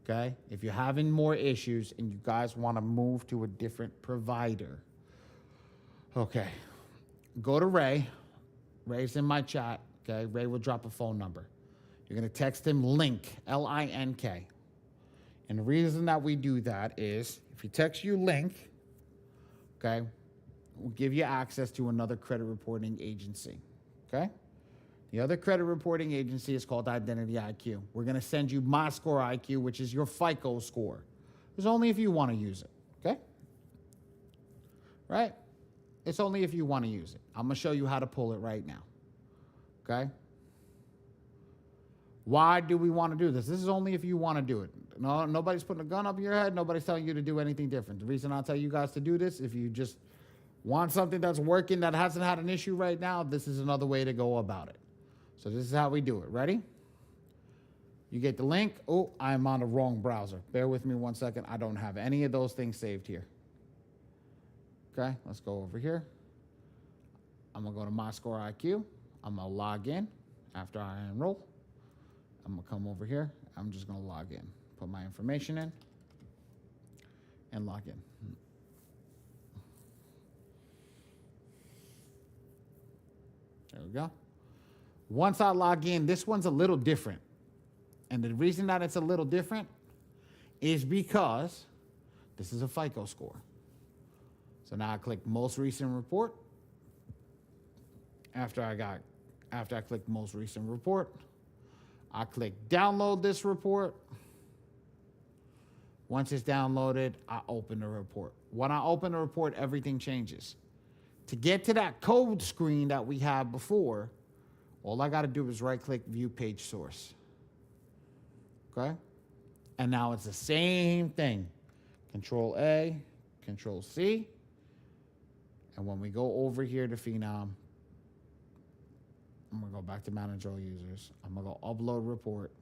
okay? If you're having more issues and you guys want to move to a different provider, okay, go to Ray. Ray's in my chat, okay? Ray will drop a phone number. You're going to text him LINK, L-I-N-K. And the reason that we do that is if he texts you LINK, okay, we'll give you access to another credit reporting agency, okay? The other credit reporting agency is called Identity IQ. We're going to send you My Score IQ, which is your FICO score. It's only if you want to use it, okay? Right? It's only if you want to use it. I'm going to show you how to pull it right now, okay? Why do we want to do this? This is only if you want to do it. No, nobody's putting a gun up your head. Nobody's telling you to do anything different. The reason I'll tell you guys to do this, if you just want something that's working that hasn't had an issue right now, this is another way to go about it. So this is how we do it. Ready? You get the link. Oh, I'm on the wrong browser. Bear with me 1 second. I don't have any of those things saved here. Okay, let's go over here. I'm going to go to My Score IQ. I'm going to log in after I enroll. I'm going to come over here. I'm just going to log in. Put my information in and log in. There we go. Once I log in, this one's a little different. And the reason that it's a little different is because this is a FICO score. So now I click Most Recent Report. After I click Most Recent Report, I click Download this report. Once it's downloaded, I open the report. When I open the report, everything changes. To get to that code screen that we had before, all I got to do is right-click View Page Source. Okay? And now it's the same thing. Control A, Control C. And when we go over here to Phenom, I'm going to go back to Manage All Users. I'm going to go Upload Report,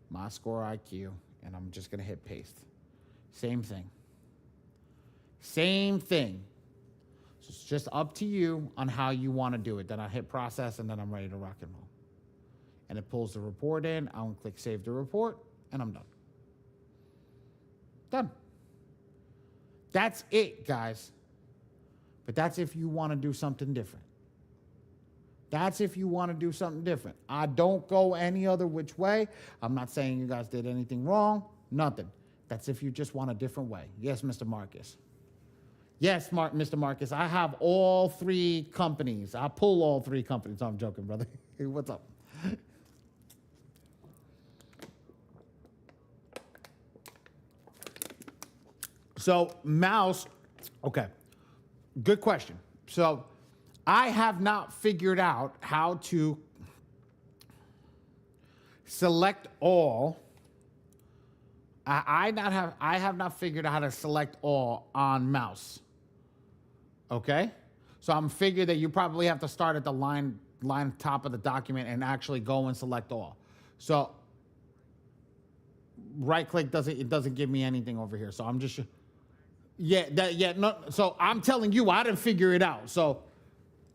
My Score IQ, and I'm just going to hit Paste. Same thing. Same thing. So it's just up to you on how you want to do it. Then I hit Process, and then I'm ready to rock and roll. And it pulls the report in. I'm going to click Save the Report, and I'm done. Done. That's it, guys. But that's if you want to do something different. That's if you want to do something different. I don't go any other which way. I'm not saying you guys did anything wrong. Nothing. That's if you just want a different way. Yes, Mr. Marcus. Yes, Mr. Marcus. I have all 3 companies. I pull all 3 companies. I'm joking, brother. What's up? So, mouse. Okay. Good question. So, I have not figured out how to select all. I have not figured out how to select all on mouse. Okay? So I'm figuring that you probably have to start at the line top of the document and actually go and select all. So right click doesn't give me anything over here. So I'm just no. So I'm telling you, I didn't figure it out. So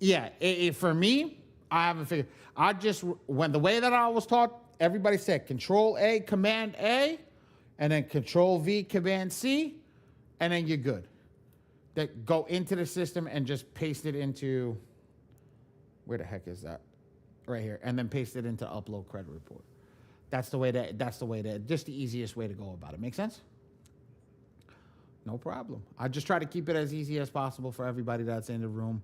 yeah, for me, I haven't figured. I just when the way that I was taught, everybody said Control A, Command A, and then Control V, Command C, and then you're good. That go into the system and just paste it into, where the heck is that? Right here, and then paste it into upload credit report. That's the way just the easiest way to go about it. Make sense? No problem. I just try to keep it as easy as possible for everybody that's in the room.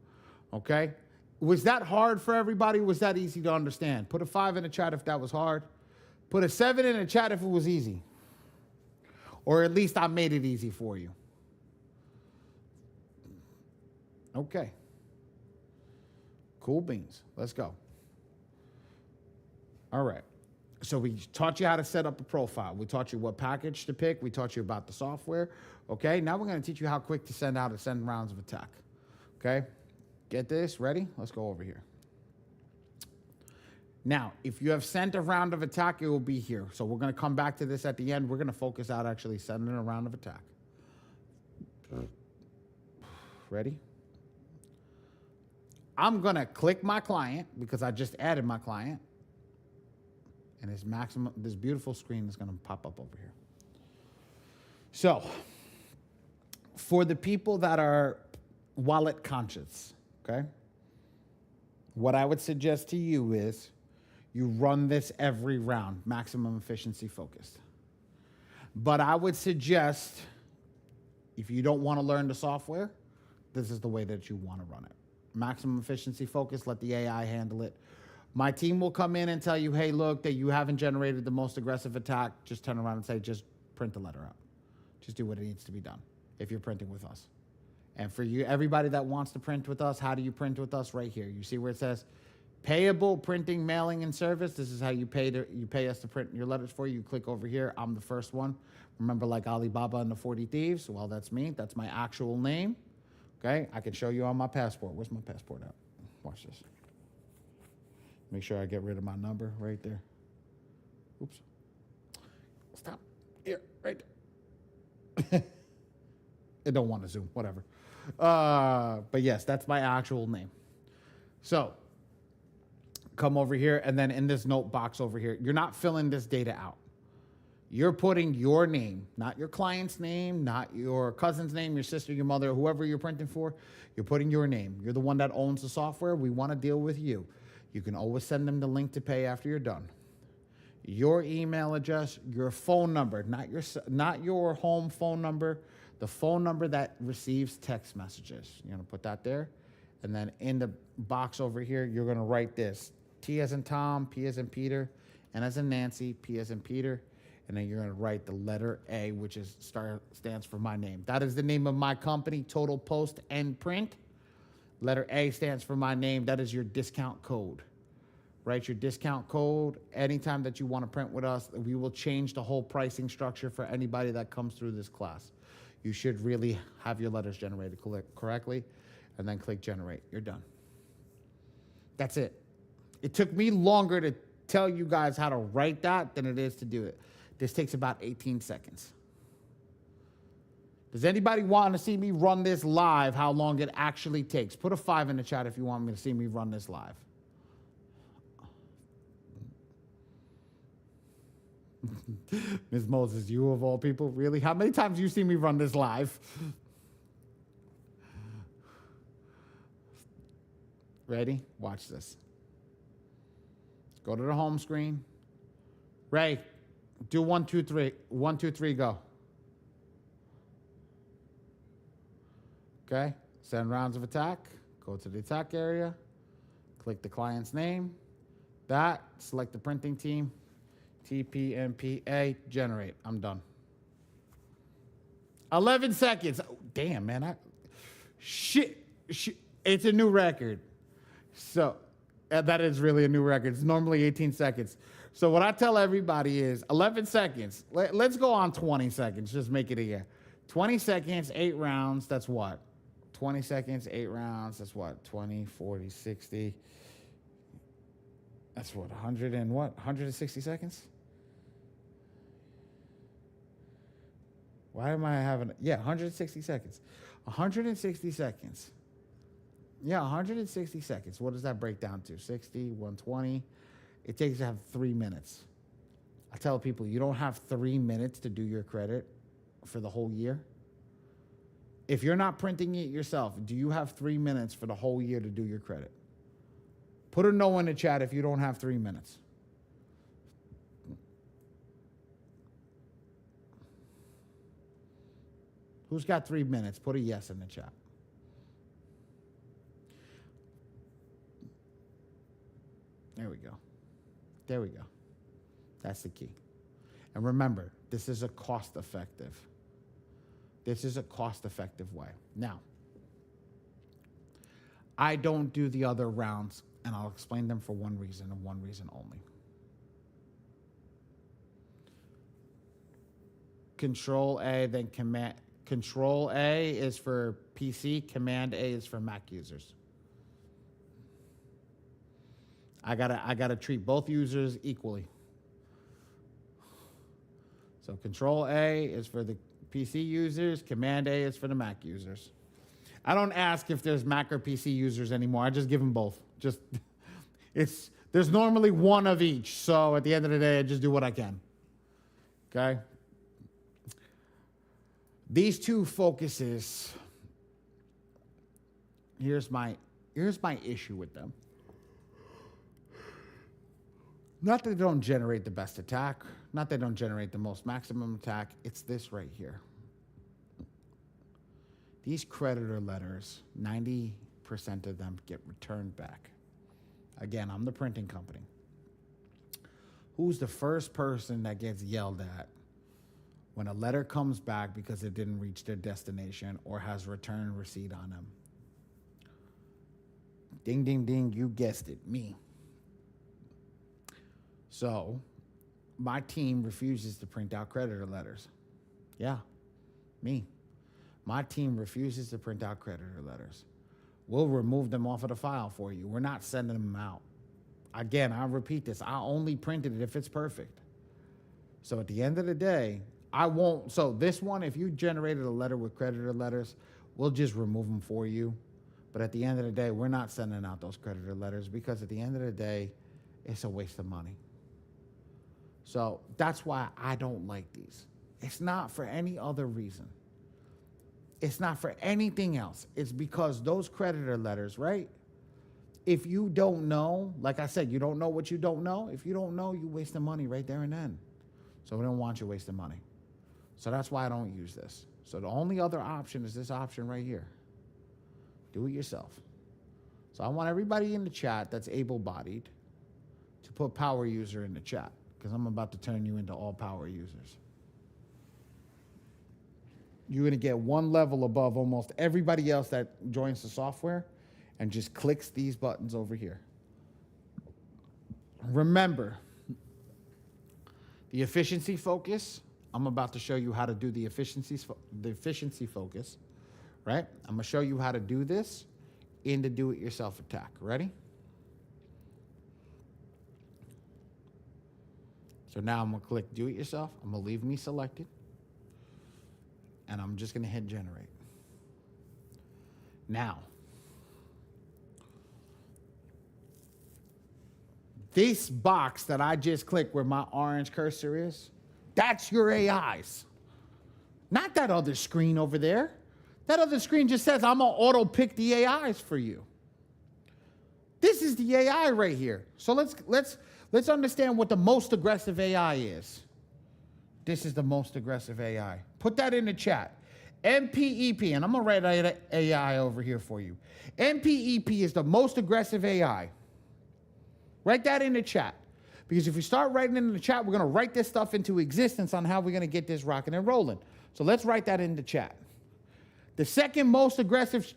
Okay? Was that hard for everybody? Was that easy to understand? Put a 5 in the chat if that was hard. Put a 7 in the chat if it was easy. Or at least I made it easy for you. Okay. Cool beans. Let's go. All right. So we taught you how to set up a profile. We taught you what package to pick. We taught you about the software. Okay. Now we're going to teach you how quick to send out and send rounds of attack. Okay. Get this? Ready? Let's go over here. Now, if you have sent a round of attack, it will be here. So we're going to come back to this at the end. We're going to focus out actually sending a round of attack. Ready? I'm going to click my client because I just added my client. And this beautiful screen is going to pop up over here. So, for the people that are wallet conscious, okay, what I would suggest to you is you run this every round, maximum efficiency focused. But I would suggest, if you don't want to learn the software, this is the way that you want to run it. Maximum efficiency focused, let the AI handle it. My team will come in and tell you, hey, look, that you haven't generated the most aggressive attack. Just turn around and say, just print the letter out. Just do what it needs to be done if you're printing with us. And for you, everybody that wants to print with us, how do you print with us? Right here. You see where it says payable, printing, mailing, and service. This is how you pay us to print your letters for you. You click over here. I'm the first one. Remember, like Alibaba and the 40 Thieves? Well, that's me. That's my actual name. Okay? I can show you on my passport. Where's my passport at? Watch this. Make sure I get rid of my number right there. Oops. Stop. Here, right there. It don't want to zoom, whatever. But yes, that's my actual name. So, come over here, and then in this note box over here, you're not filling this data out. You're putting your name, not your client's name, not your cousin's name, your sister, your mother, whoever you're printing for. You're putting your name. You're the one that owns the software. We want to deal with you. You can always send them the link to pay after you're done. Your email address, your phone number, not your home phone number, the phone number that receives text messages. You're going to put that there. And then in the box over here, you're going to write this. T as in Tom, P as in Peter, N as in Nancy, P as in Peter. And then you're going to write the letter A, which stands for my name. That is the name of my company, Total Post and Print. Letter A stands for my name. That is your discount code. Write your discount code. Anytime that you want to print with us, we will change the whole pricing structure for anybody that comes through this class. You should really have your letters generated correctly, and then click generate. You're done. That's it. It took me longer to tell you guys how to write that than it is to do it. This takes about 18 seconds. Does anybody want to see me run this live, how long it actually takes? Put a 5 in the chat if you want me to see me run this live. Ms. Moses, you of all people, really? How many times do you see me run this live? Ready? Watch this. Go to the home screen. Ray, do 1, 2, 3. 1, 2, 3, go. Okay, send rounds of attack. Go to the attack area. Click the client's name. Select the printing team. TPMPA, generate. I'm done. 11 seconds. Oh, damn, man. Shit. It's a new record. So that is really a new record. It's normally 18 seconds. So what I tell everybody is 11 seconds. Let's go on 20 seconds. Just make it a year. 20 seconds, 8 rounds. That's what? 20 seconds, 8 rounds. That's what? 20, 40, 60. That's what? 100 and what? 160 seconds? Why am I having... Yeah, 160 seconds. 160 seconds. Yeah, 160 seconds. What does that break down to? 60, 120. It takes to have 3 minutes. I tell people, you don't have 3 minutes to do your credit for the whole year. If you're not printing it yourself, do you have 3 minutes for the whole year to do your credit? Put a no in the chat if you don't have 3 minutes. Who's got 3 minutes? Put a yes in the chat. There we go. There we go. That's the key. And remember, this is a cost-effective. This is a cost-effective way. Now, I don't do the other rounds, and I'll explain them for one reason and one reason only. Control A, then Command. Control A is for PC. Command A is for Mac users. I gotta treat both users equally. So Control A is for the PC users. Command A is for the Mac users. I don't ask if there's Mac or PC users anymore. I just give them both. There's normally one of each. So at the end of the day, I just do what I can. Okay? These two focuses, here's my issue with them. Not that they don't generate the best attack, not that they don't generate the most maximum attack, it's this right here. These creditor letters, 90% of them get returned back. Again, I'm the printing company. Who's the first person that gets yelled at when a letter comes back because it didn't reach their destination or has return receipt on them? Ding, ding, ding, you guessed it, me. So, my team refuses to print out creditor letters. Yeah, me. My team refuses to print out creditor letters. We'll remove them off of the file for you. We're not sending them out. Again, I'll repeat this. I only printed it if it's perfect. So at the end of the day, I won't. So this one, if you generated a letter with creditor letters, we'll just remove them for you. But at the end of the day, we're not sending out those creditor letters because at the end of the day, it's a waste of money. So that's why I don't like these. It's not for any other reason. It's not for anything else. It's because those creditor letters, right? If you don't know, like I said, you don't know what you don't know. If you don't know, you waste the money right there and then. So we don't want you wasting money. So that's why I don't use this. So the only other option is this option right here. Do it yourself. So I want everybody in the chat that's able-bodied to put power user in the chat because I'm about to turn you into all power users. You're going to get one level above almost everybody else that joins the software and just clicks these buttons over here. Remember, the efficiency focus, I'm about to show you how to do the efficiency focus, right? I'm going to show you how to do this in the do-it-yourself attack. Ready? So now I'm going to click do-it-yourself. I'm going to leave me selected. And I'm just going to hit generate. Now, this box that I just clicked where my orange cursor is, that's your AIs. Not that other screen over there. That other screen just says I'm going to auto pick the AIs for you. This is the AI right here. So let's understand what the most aggressive AI is. This is the most aggressive AI. Put that in the chat. MPEP, and I'm going to write AI over here for you. MPEP is the most aggressive AI. Write that in the chat. Because if we start writing it in the chat, we're going to write this stuff into existence on how we're going to get this rocking and rolling. So let's write that in the chat. The second most aggressive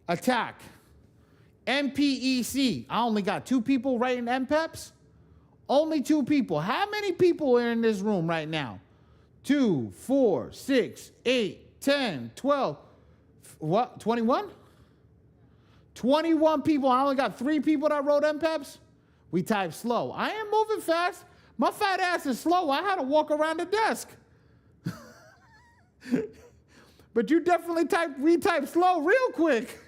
attack, MPEC. I only got 2 people writing MPEPs. Only 2 people. How many people are in this room right now? 2, 4, 6, 8, 10, 12. What? 21? 21 people. I only got 3 people that wrote MPEPs. We type slow. I am moving fast. My fat ass is slow. I had to walk around the desk. But you definitely retype slow real quick.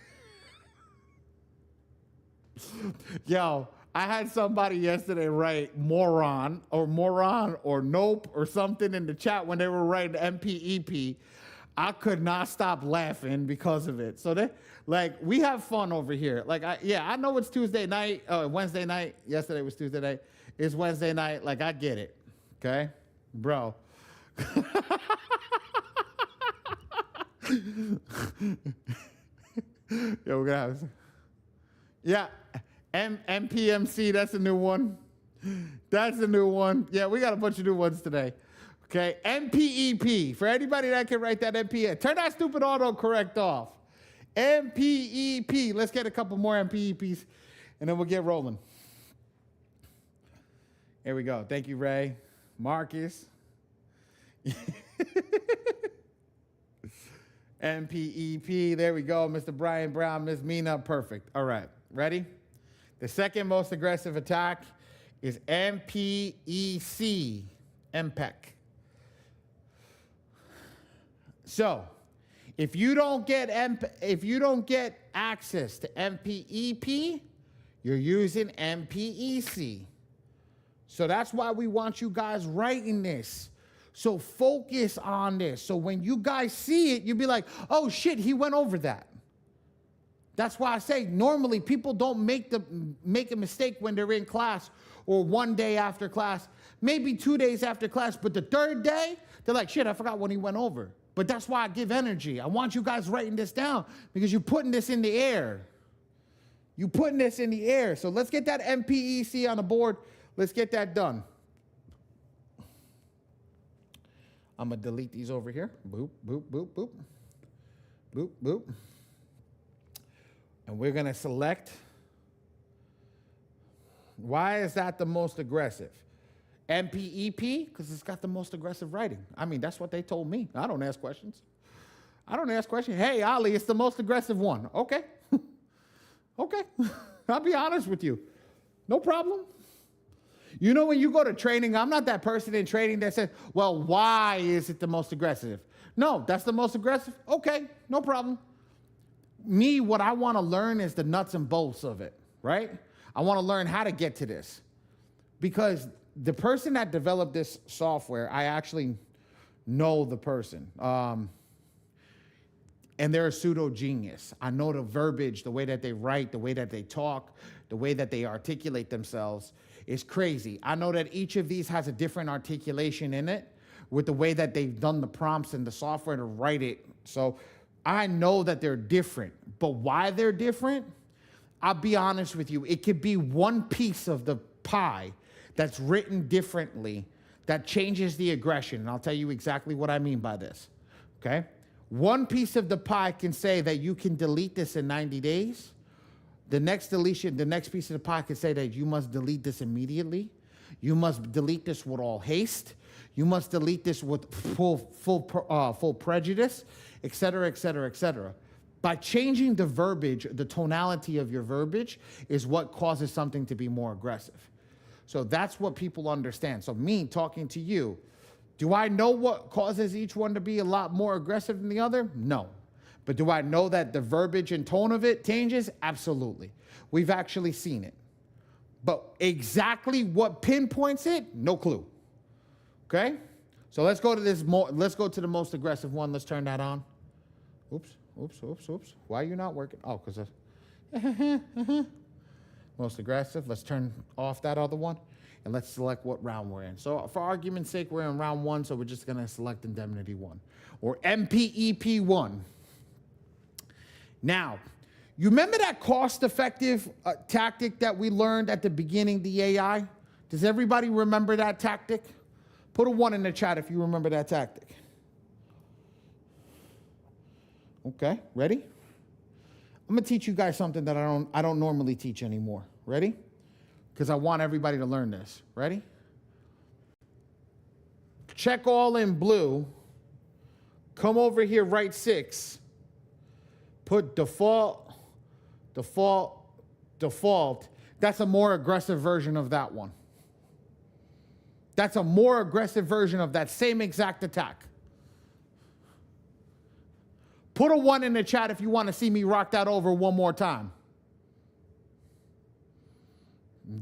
Yo, I had somebody yesterday write moron or nope or something in the chat when they were writing MPEP. I could not stop laughing because of it. So we have fun over here. I know it's Tuesday night, Wednesday night. Yesterday was Tuesday night. It's Wednesday night. Like, I get it. Okay? Bro. Yo, we're gonna have. Yeah. MPMC, that's a new one. That's a new one. Yeah, we got a bunch of new ones today. Okay, MPEP. For anybody that can write that MPEP, turn that stupid autocorrect off. MPEP. Let's get a couple more MPEPs, and then we'll get rolling. Here we go. Thank you, Ray. Marcus. MPEP. There we go. Mr. Brian Brown, Ms. Mina. Perfect. All right. Ready? The second most aggressive attack is MPEC. MPEC. So, if you don't get access to MPEP, you're using MPEC. So that's why we want you guys writing this. So focus on this. So when you guys see it, you'll be like, oh shit, he went over that. That's why I say normally people don't make a mistake when they're in class or one day after class, maybe 2 days after class, but the third day, they're like, shit, I forgot when he went over. But that's why I give energy. I want you guys writing this down because you're putting this in the air. You're putting this in the air. So let's get that MPEC on the board. Let's get that done. I'm going to delete these over here. Boop, boop, boop, boop. Boop, boop. And we're going to select. Why is that the most aggressive? MPEP, because it's got the most aggressive writing. I mean, that's what they told me. I don't ask questions. Hey, Ali, it's the most aggressive one. Okay. Okay. I'll be honest with you. No problem. You know, when you go to training, I'm not that person in training that says, well, why is it the most aggressive? No, that's the most aggressive. Okay, no problem. Me, what I want to learn is the nuts and bolts of it, right? I want to learn how to get to this. Because the person that developed this software, I actually know the person. And they're a pseudo genius. I know the verbiage, the way that they write, the way that they talk, the way that they articulate themselves is crazy. I know that each of these has a different articulation in it with the way that they've done the prompts and the software to write it. So I know that they're different, but why they're different, I'll be honest with you. It could be one piece of the pie that's written differently that changes the aggression. And I'll tell you exactly what I mean by this, okay? One piece of the pie can say that you can delete this in 90 days. The next deletion, the next piece of the pie can say that you must delete this immediately. You must delete this with all haste. You must delete this with full prejudice, et cetera, et cetera, et cetera. By changing the verbiage, the tonality of your verbiage is what causes something to be more aggressive. So that's what people understand. So me talking to you, do I know what causes each one to be a lot more aggressive than the other? No. But do I know that the verbiage and tone of it changes? Absolutely. We've actually seen it. But exactly what pinpoints it? No clue. Okay? So let's go to let's go to the most aggressive one. Let's turn that on. Oops. Why are you not working? Oh, because most aggressive. Let's turn off that other one. And let's select what round we're in. So for argument's sake, we're in round 1, so we're just going to select Indemnity 1, or MPEP 1. Now, you remember that cost-effective tactic that we learned at the beginning, the AI? Does everybody remember that tactic? Put a 1 in the chat if you remember that tactic. Okay, ready? I'm going to teach you guys something that I don't normally teach anymore. Ready? Because I want everybody to learn this. Ready? Check all in blue. Come over here, write 6. Put default, default, default. That's a more aggressive version of that one. That's a more aggressive version of that same exact attack. Put a 1 in the chat if you want to see me rock that over one more time.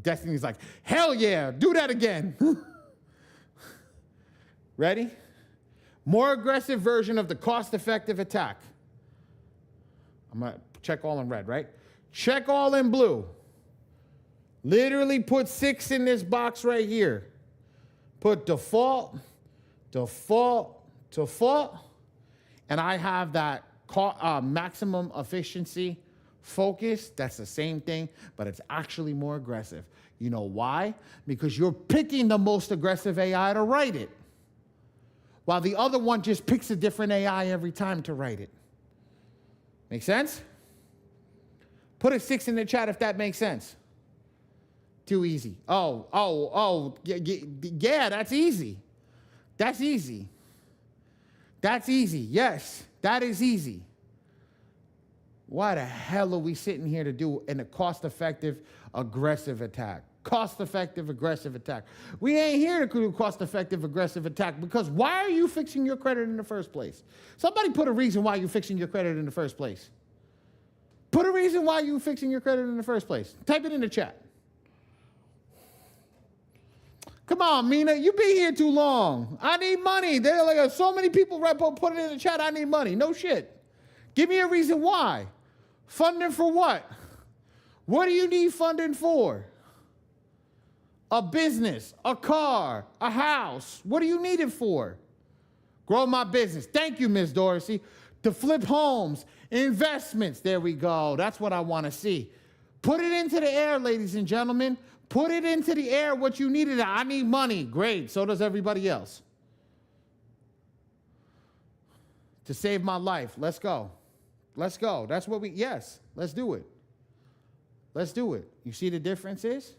Destiny's like, hell yeah, do that again. Ready? More aggressive version of the cost-effective attack. I'm going to check all in red, right? Check all in blue. Literally put 6 in this box right here. Put default, default, default. And I have that maximum efficiency focus. That's the same thing, but it's actually more aggressive. You know why? Because you're picking the most aggressive AI to write it, while the other one just picks a different AI every time to write it. Make sense? Put a 6 in the chat if that makes sense. Too easy. Yeah, that's easy. That's easy. That's easy. Yes, that is easy. Why the hell are we sitting here to do in a cost-effective, aggressive attack? Cost-effective, aggressive attack. We ain't here to do cost-effective, aggressive attack because why are you fixing your credit in the first place? Somebody put a reason why you're fixing your credit in the first place. Put a reason why you're fixing your credit in the first place. Type it in the chat. Come on, Mina, you've been here too long. I need money. There are like so many people put it in the chat. I need money. No shit. Give me a reason why. Funding for what? What do you need funding for? A business, a car, a house. What do you need it for? Grow my business. Thank you, Ms. Dorsey. To flip homes, investments. There we go. That's what I want to see. Put it into the air, ladies and gentlemen. Put it into the air what you needed. I need money. Great. So does everybody else. To save my life. Let's go. Let's go. That's what yes, let's do it. Let's do it. You see the difference is?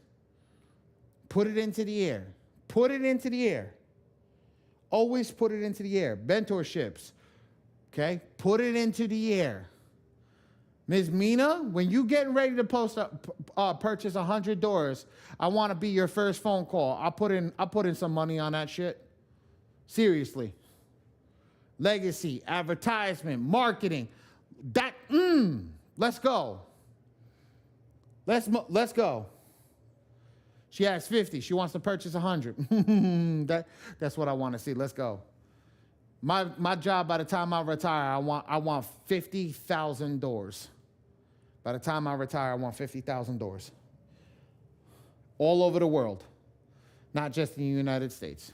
Put it into the air. Put it into the air. Always put it into the air. Mentorships. Okay? Put it into the air. Ms. Mina, when you getting ready to purchase 100 doors, I want to be your first phone call. I put in some money on that shit. Seriously. Legacy, advertisement, marketing. That, let's go. Let's go. She has 50. She wants to purchase 100. That's what I want to see. Let's go. My job by the time I retire, I want 50,000 doors. By the time I retire, I want 50,000 doors. All over the world. Not just in the United States.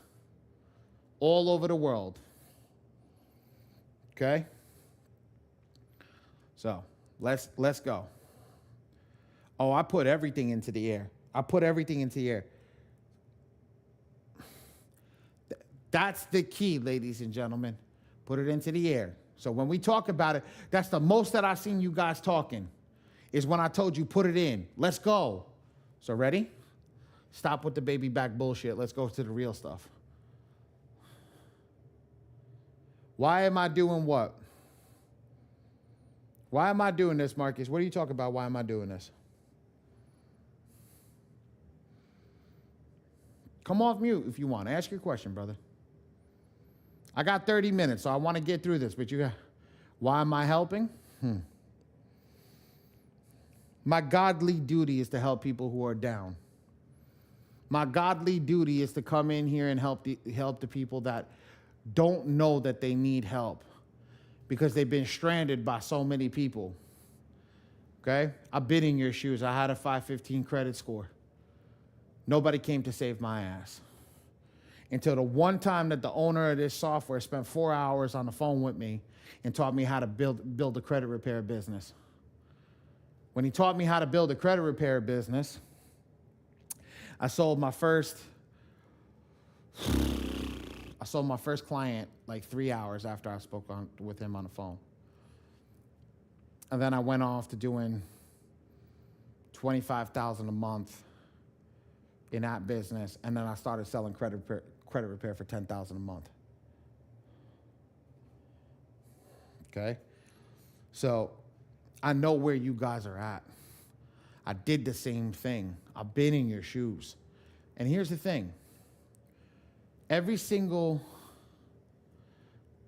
All over the world. Okay? So, let's go. Oh, I put everything into the air. I put everything into the air. That's the key, ladies and gentlemen. Put it into the air. So when we talk about it, that's the most that I've seen you guys talking, is when I told you put it in. Let's go. So ready? Stop with the baby back bullshit. Let's go to the real stuff. Why am I doing what? Why am I doing this, Marcus? What are you talking about? Why am I doing this? Come off mute if you want. Ask your question, brother. I got 30 minutes, so I want to get through this, but you got, why am I helping? My godly duty is to help people who are down. My godly duty is to come in here and help the people that don't know that they need help because they've been stranded by so many people. Okay? I've been in your shoes. I had a 515 credit score. Nobody came to save my ass. Until the one time that the owner of this software spent 4 hours on the phone with me and taught me how to build a credit repair business. When he taught me how to build a credit repair business, I sold my first client like 3 hours after I spoke with him on the phone. And then I went off to doing $25,000 a month in that business, and then I started selling credit repair for $10,000 a month. Okay? So I know where you guys are at. I did the same thing. I've been in your shoes. And here's the thing. Every single,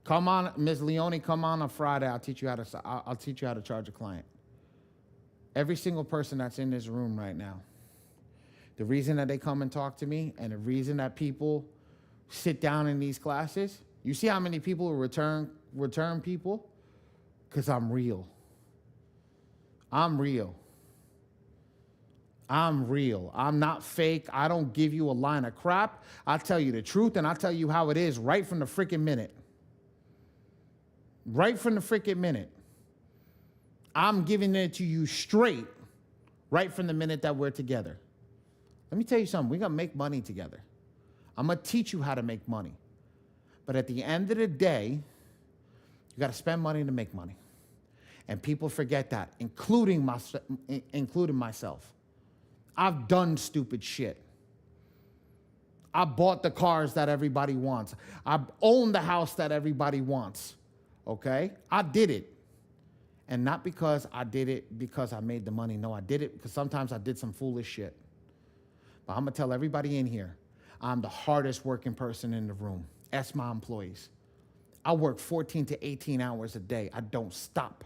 come on, Ms. Leone, come on Friday. I'll teach you how to charge a client. Every single person that's in this room right now, the reason that they come and talk to me and the reason that people sit down in these classes, you see how many people return people? Because I'm real. I'm real. I'm real. I'm not fake. I don't give you a line of crap. I tell you the truth and I tell you how it is right from the freaking minute. Right from the freaking minute. I'm giving it to you straight right from the minute that we're together. Let me tell you something. We're going to make money together. I'm going to teach you how to make money. But at the end of the day, you got to spend money to make money. And people forget that, including myself. I've done stupid shit. I bought the cars that everybody wants. I own the house that everybody wants. Okay? I did it. And not because I did it because I made the money. No, I did it because sometimes I did some foolish shit. But I'm going to tell everybody in here, I'm the hardest working person in the room. Ask my employees. I work 14 to 18 hours a day. I don't stop.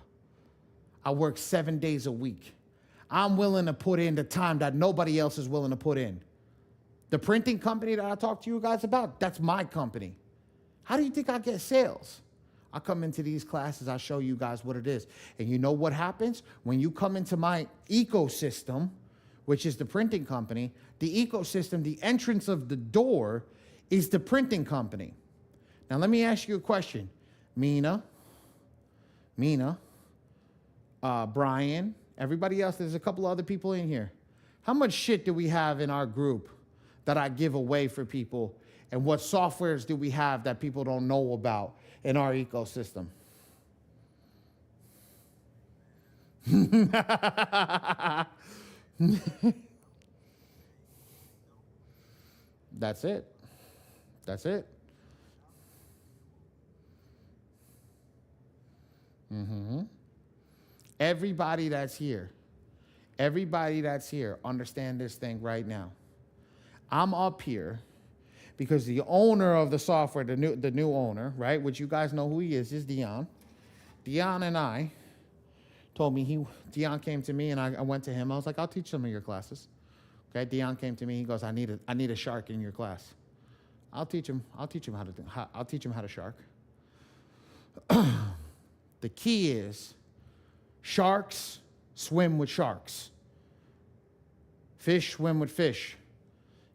I work 7 days a week. I'm willing to put in the time that nobody else is willing to put in. The printing company that I talked to you guys about, that's my company. How do you think I get sales? I come into these classes, I show you guys what it is. And you know what happens? When you come into my ecosystem, which is the printing company, the ecosystem, the entrance of the door is the printing company. Now, let me ask you a question. Mina, Brian, everybody else, there's a couple other people in here. How much shit do we have in our group that I give away for people? And what softwares do we have that people don't know about in our ecosystem? That's it. That's it. Everybody that's here, understand this thing right now. I'm up here because the owner of the software, the new owner, right, which you guys know who he is Dion. Dion and I told me Dion came to me and I went to him. I was like, I'll teach some of your classes. Okay, Dion came to me. He goes, I need a shark in your class. I'll teach him how to shark. The key is sharks swim with sharks. Fish swim with fish.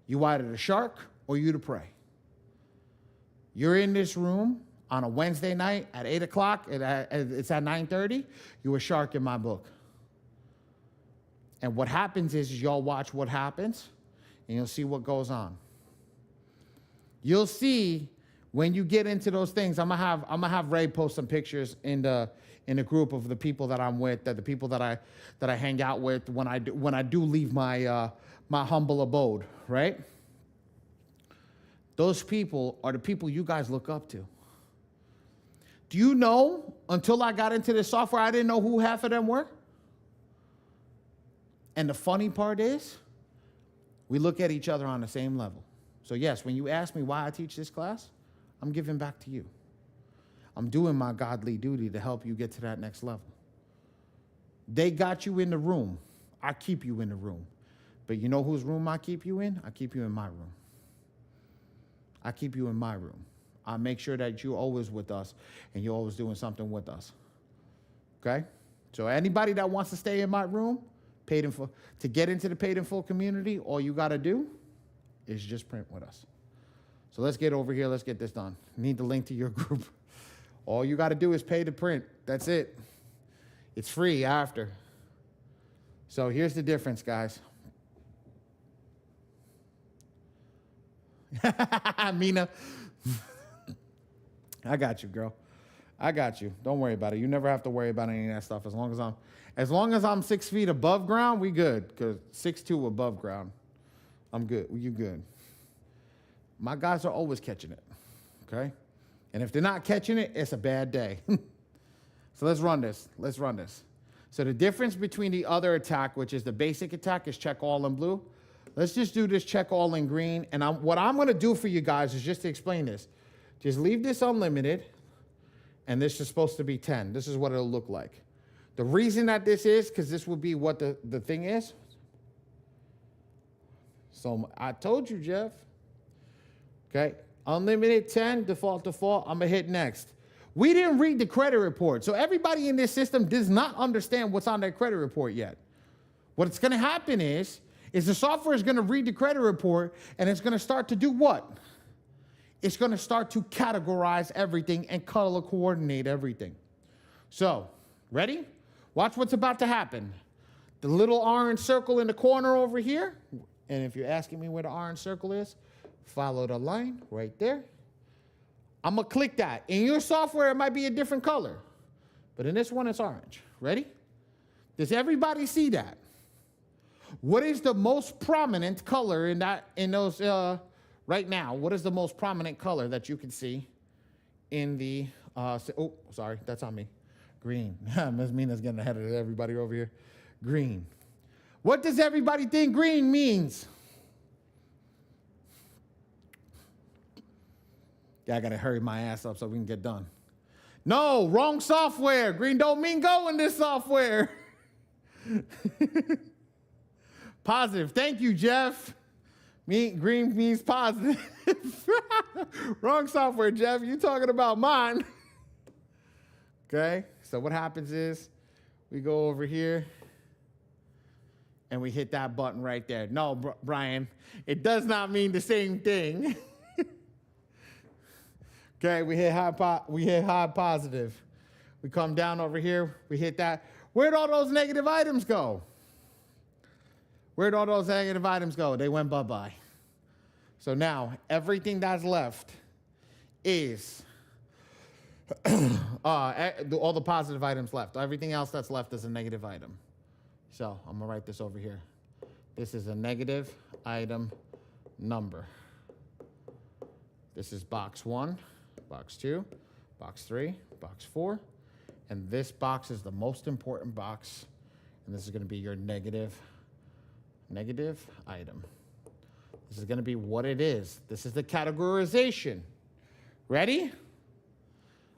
You either the shark or you the prey. You're in this room on a Wednesday night at 8 o'clock, it's at 9:30, you're a shark in my book. And what happens is y'all watch what happens, and you'll see what goes on. You'll see when you get into those things. I'm gonna have Ray post some pictures in the group of the people that I'm with, the people that I hang out with when I do leave my my humble abode, right? Those people are the people you guys look up to. Do you know, until I got into this software, I didn't know who half of them were? And the funny part is, we look at each other on the same level. So yes, when you ask me why I teach this class, I'm giving back to you. I'm doing my godly duty to help you get to that next level. They got you in the room. I keep you in the room. But you know whose room I keep you in? I keep you in my room. I keep you in my room. I make sure that you're always with us and you're always doing something with us. Okay? So anybody that wants to stay in my room, to get into the paid in full community, all you got to do is just print with us. So let's get over here. Let's get this done. Need the link to your group. All you got to do is pay to print. That's it. It's free after. So here's the difference, guys. Mina. I got you, girl. I got you. Don't worry about it. You never have to worry about any of that stuff. As long as I'm 6 feet above ground, we good. Because 6'2" above ground, I'm good. You good. My guys are always catching it. Okay? And if they're not catching it, it's a bad day. So let's run this. So the difference between the other attack, which is the basic attack, is check all in blue. Let's just do this check all in green. And what I'm going to do for you guys is just to explain this. Just leave this unlimited. And this is supposed to be 10. This is what it'll look like. The reason that this is, because this will be what the thing is. So I told you, Jeff. Okay. Unlimited 10, default. I'm going to hit next. We didn't read the credit report. So everybody in this system does not understand what's on their credit report yet. What's going to happen is the software is going to read the credit report and it's going to start to do what? It's going to start to categorize everything and color coordinate everything. So, ready? Watch what's about to happen. The little orange circle in the corner over here, and if you're asking me where the orange circle is, follow the line right there. I'm going to click that. In your software, it might be a different color, but in this one, it's orange. Ready? Does everybody see that? What is the most prominent color in those right now? What is the most prominent color that you can see in the? Oh, sorry, that's on me. Green. Ms. Mina's getting ahead of everybody over here. Green. What does everybody think green means? Yeah, I gotta hurry my ass up so we can get done. No, wrong software. Green don't mean go in this software. Positive. Thank you, Jeff. Green means positive. Wrong software, Jeff. You talking about mine. Okay, so what happens is we go over here and we hit that button right there. No, Brian, it does not mean the same thing. Okay, we hit high positive. We come down over here, we hit that. Where'd all those negative items go? Where'd all those negative items go? They went bye-bye. So now, everything that's left is all the positive items left. Everything else that's left is a negative item. So I'm going to write this over here. This is a negative item number. This is box 1, box 2, box 3, box 4. And this box is the most important box. And this is going to be your negative item. This is going to be what it is. This is the categorization. Ready?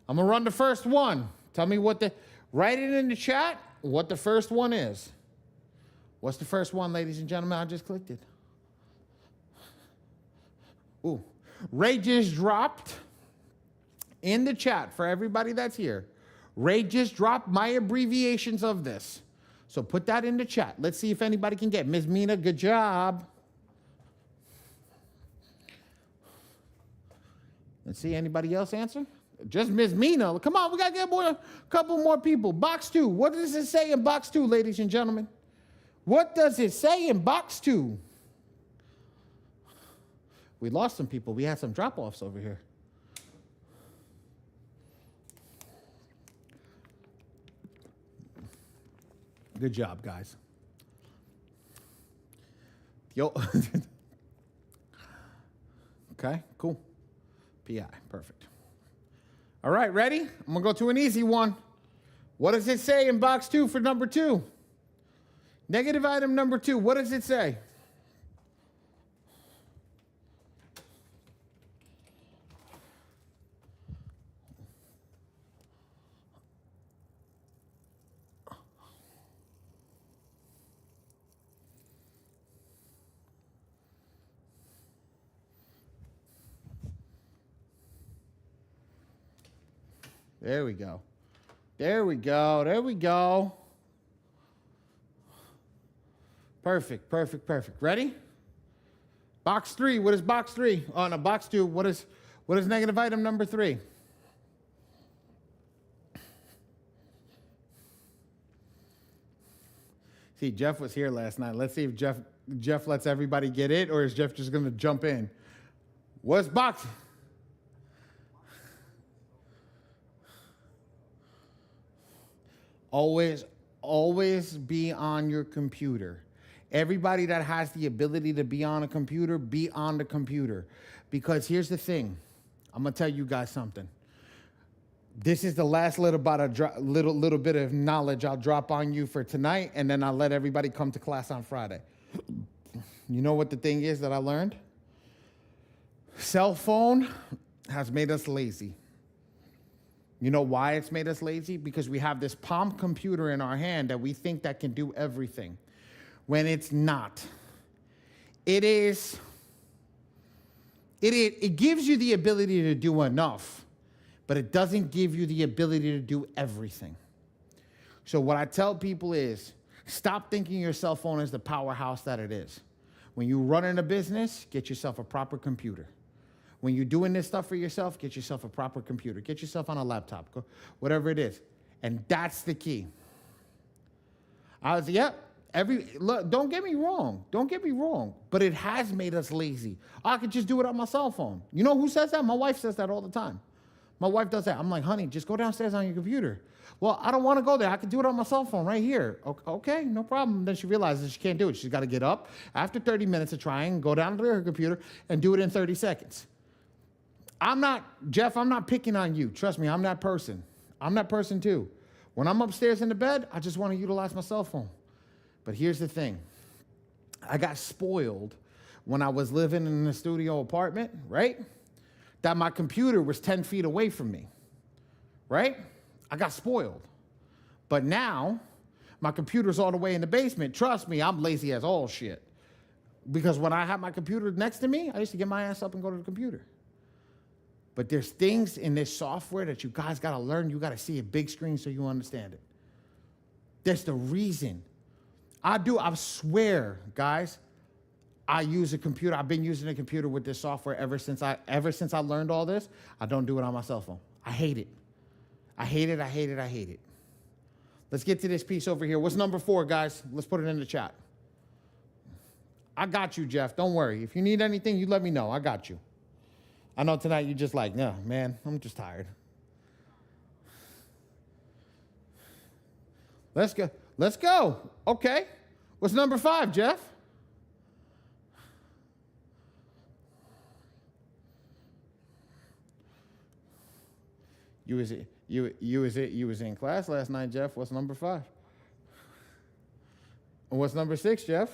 I'm going to run the first one. Tell me write it in the chat what the first one is. What's the first one, ladies and gentlemen? I just clicked it. Ooh. Ray just dropped in the chat for everybody that's here. Ray just dropped my abbreviations of this. So put that in the chat. Let's see if anybody can get. Ms. Mina, good job. Let's see, anybody else answer? Just Ms. Mina. Come on, we got to get a couple more people. Box 2. What does it say in box 2, ladies and gentlemen? What does it say in box 2? We lost some people. We had some drop-offs over here. Good job, guys. Yo. Okay, cool. PI, perfect. All right, ready? I'm going to go to an easy one. What does it say in box 2 for number 2? Negative item number 2, what does it say? There we go. There we go. There we go. Perfect, perfect, perfect. Ready? Box 3. What is box 3? Oh, no, box 2. What is negative item number 3? See, Jeff was here last night. Let's see if Jeff lets everybody get it, or is Jeff just going to jump in? What's box? Always be on your computer. Everybody that has the ability to be on a computer, be on the computer. Because here's the thing. I'm going to tell you guys something. This is the last little bit of knowledge I'll drop on you for tonight, and then I'll let everybody come to class on Friday. You know what the thing is that I learned? Cell phone has made us lazy. You know why it's made us lazy? Because we have this palm computer in our hand that we think that can do everything, when it's not. It gives you the ability to do enough, but it doesn't give you the ability to do everything. So what I tell people is, stop thinking your cell phone is the powerhouse that it is. When you run in a business, get yourself a proper computer. When you're doing this stuff for yourself, get yourself a proper computer. Get yourself on a laptop, whatever it is. And that's the key. Look, don't get me wrong. Don't get me wrong. But it has made us lazy. I could just do it on my cell phone. You know who says that? My wife says that all the time. My wife does that. I'm like, honey, just go downstairs on your computer. Well, I don't want to go there. I can do it on my cell phone right here. Okay, no problem. Then she realizes she can't do it. She's got to get up after 30 minutes of trying, go down to her computer, and do it in 30 seconds. Jeff, I'm not picking on you. Trust me, I'm that person. I'm that person too. When I'm upstairs in the bed, I just want to utilize my cell phone. But here's the thing. I got spoiled when I was living in a studio apartment, right? That my computer was 10 feet away from me, right? I got spoiled. But now, my computer's all the way in the basement. Trust me, I'm lazy as all shit. Because when I had my computer next to me, I used to get my ass up and go to the computer. But there's things in this software that you guys got to learn. You got to see a big screen so you understand it. That's the reason. I swear, guys, I use a computer. I've been using a computer with this software ever since I learned all this. I don't do it on my cell phone. I hate it. I hate it, I hate it, I hate it. Let's get to this piece over here. What's number 4, guys? Let's put it in the chat. I got you, Jeff. Don't worry. If you need anything, you let me know. I got you. I know tonight you're just like, no, man, I'm just tired. Let's go. Let's go. Okay. What's number 5, Jeff? You was in class last night, Jeff. What's number 5? And what's number 6, Jeff?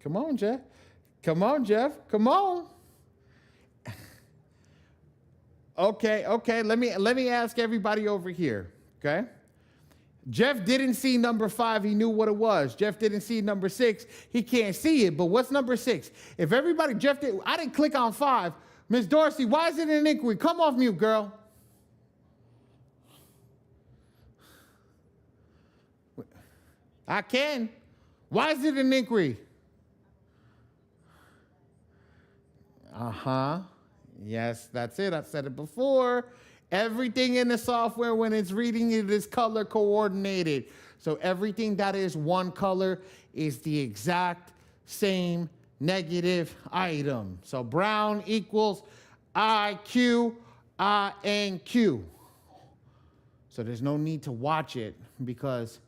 Come on, Jeff. Come on, Jeff. Come on. Okay. Let me ask everybody over here, okay? Jeff didn't see number 5. He knew what it was. Jeff didn't see number 6. He can't see it, but what's number 6? If everybody, I didn't click on 5. Ms. Dorsey, why is it an inquiry? Come off mute, girl. I can. Why is it an inquiry? Yes, that's it. I've said it before. Everything in the software, when it's reading it, is color coordinated. So everything that is one color is the exact same negative item. So brown equals IQ, INQ. So there's no need to watch it because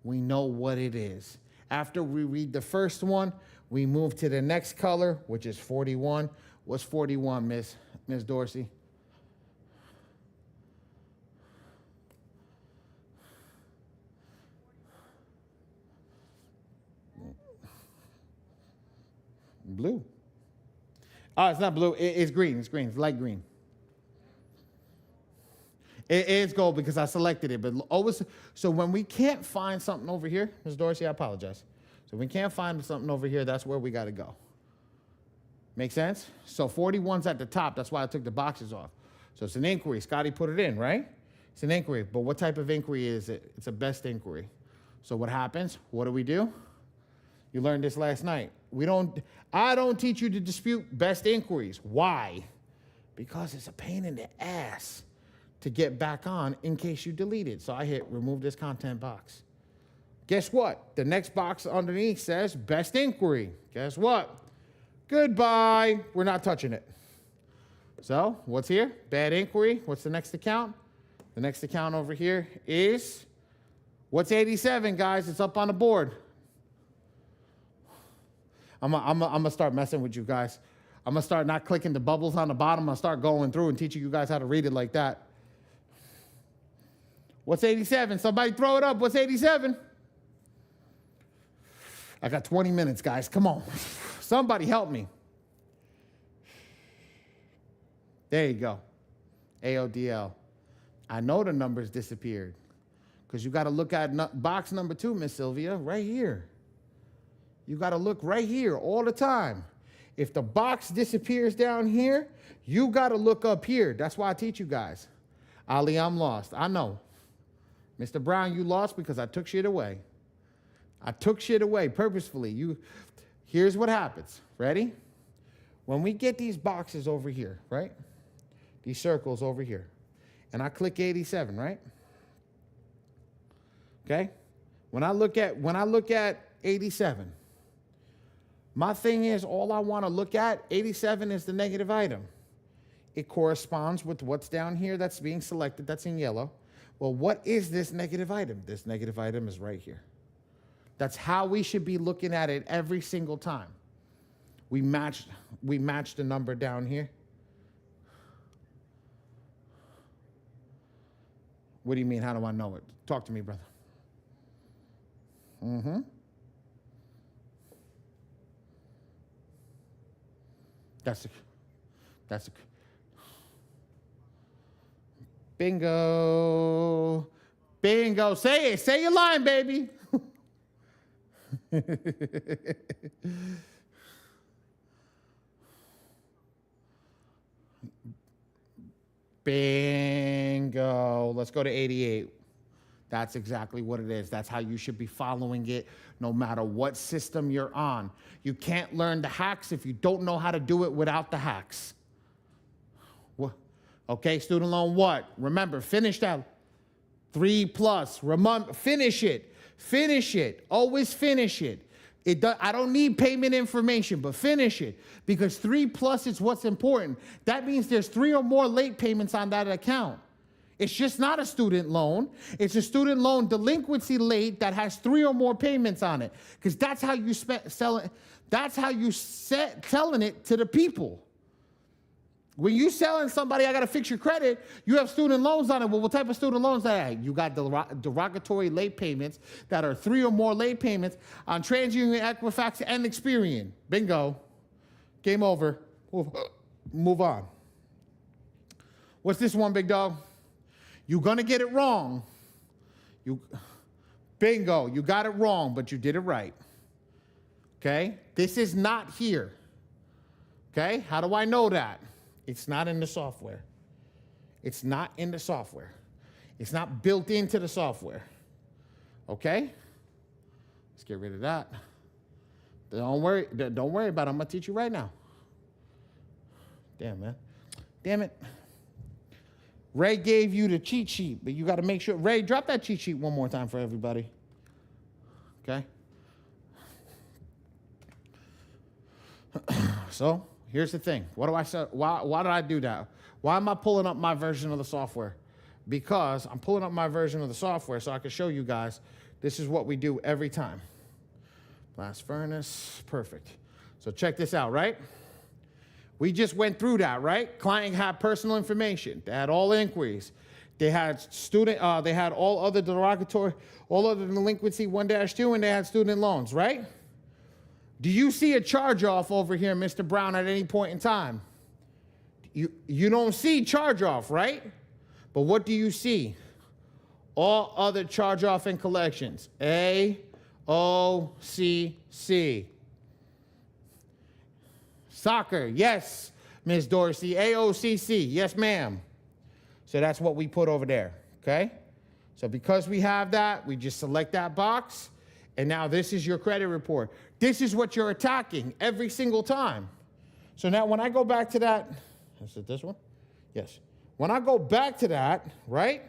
we know what it is. After we read the first one, we move to the next color, which is 41. What's 41, Miss Dorsey? Blue. Oh, it's not blue. It's green. It's green. It's light green. It's gold because I selected it. But always, so when we can't find something over here, Ms. Dorsey, I apologize. So we can't find something over here, that's where we got to go. Make sense? So 41's at the top. That's why I took the boxes off. So it's an inquiry. Scotty put it in, right? It's an inquiry. But what type of inquiry is it? It's a best inquiry. So what happens? What do? You learned this last night. I don't teach you to dispute best inquiries. Why? Because it's a pain in the ass to get back on in case you delete it. So I hit remove this content box. Guess what? The next box underneath says best inquiry. Guess what? Goodbye. We're not touching it. So what's here? Bad inquiry. What's the next account? The next account over here is, what's 87, guys? It's up on the board. I'm gonna start messing with you guys. I'm gonna start not clicking the bubbles on the bottom. I'll start going through and teaching you guys how to read it like that. What's 87? Somebody throw it up. What's 87? I got 20 minutes, guys. Come on. Somebody help me. There you go. AODL. I know the numbers disappeared because you got to look at box number 2, Miss Sylvia, right here. You got to look right here all the time. If the box disappears down here, you got to look up here. That's why I teach you guys. Ali, I'm lost. I know. Mr. Brown, you lost because I took shit away. I took shit away purposefully. Here's what happens. Ready? When we get these boxes over here, right? These circles over here. And I click 87, right? Okay? When I look at 87, my thing is all I want to look at, 87 is the negative item. It corresponds with what's down here that's being selected, that's in yellow. Well, what is this negative item? This negative item is right here. That's how we should be looking at it every single time. We match the number down here. What do you mean? How do I know it? Talk to me, brother. Mm-hmm. That's a bingo. Bingo. Say it. Say your line, baby. Bingo. Let's go to 88. That's exactly what it is. That's how you should be following it no matter what system you're on. You can't learn the hacks if you don't know how to do it without the hacks. Okay, student loan what? Remember, finish that. 3+. Remember, finish it. Finish it. Always finish it. I don't need payment information, but finish it. Because 3+ is what's important. That means there's 3 or more late payments on that account. It's just not a student loan. It's a student loan delinquency late that has 3 or more payments on it. Because that's how you sell it. That's how you telling it to the people. When you selling somebody, I got to fix your credit, you have student loans on it. Well, what type of student loans that? You got derogatory late payments that are 3 or more late payments on TransUnion, Equifax, and Experian. Bingo. Game over. Move on. What's this one, big dog? You're going to get it wrong. Bingo. You got it wrong, but you did it right. Okay? This is not here. Okay? How do I know that? It's not in the software. It's not in the software. It's not built into the software. Okay? Let's get rid of that. Don't worry about it. I'm going to teach you right now. Damn, man. Damn it. Ray gave you the cheat sheet, but you got to make sure. Ray, drop that cheat sheet one more time for everybody. Okay? So, here's the thing. What do I say? Why did I do that? Why am I pulling up my version of the software? Because I'm pulling up my version of the software so I can show you guys this is what we do every time. Blast furnace, perfect. So check this out, right? We just went through that, right? Client had personal information. They had all inquiries. They had they had all other delinquency 1-2, and they had student loans, right? Do you see a charge-off over here, Mr. Brown, at any point in time? You don't see charge-off, right? But what do you see? All other charge-off and collections. AOCC. Soccer, yes, Ms. Dorsey. AOCC, yes, ma'am. So that's what we put over there, okay? So because we have that, we just select that box, and now this is your credit report. This is what you're attacking every single time. So now when I go back to that, is it this one? Yes. When I go back to that, right,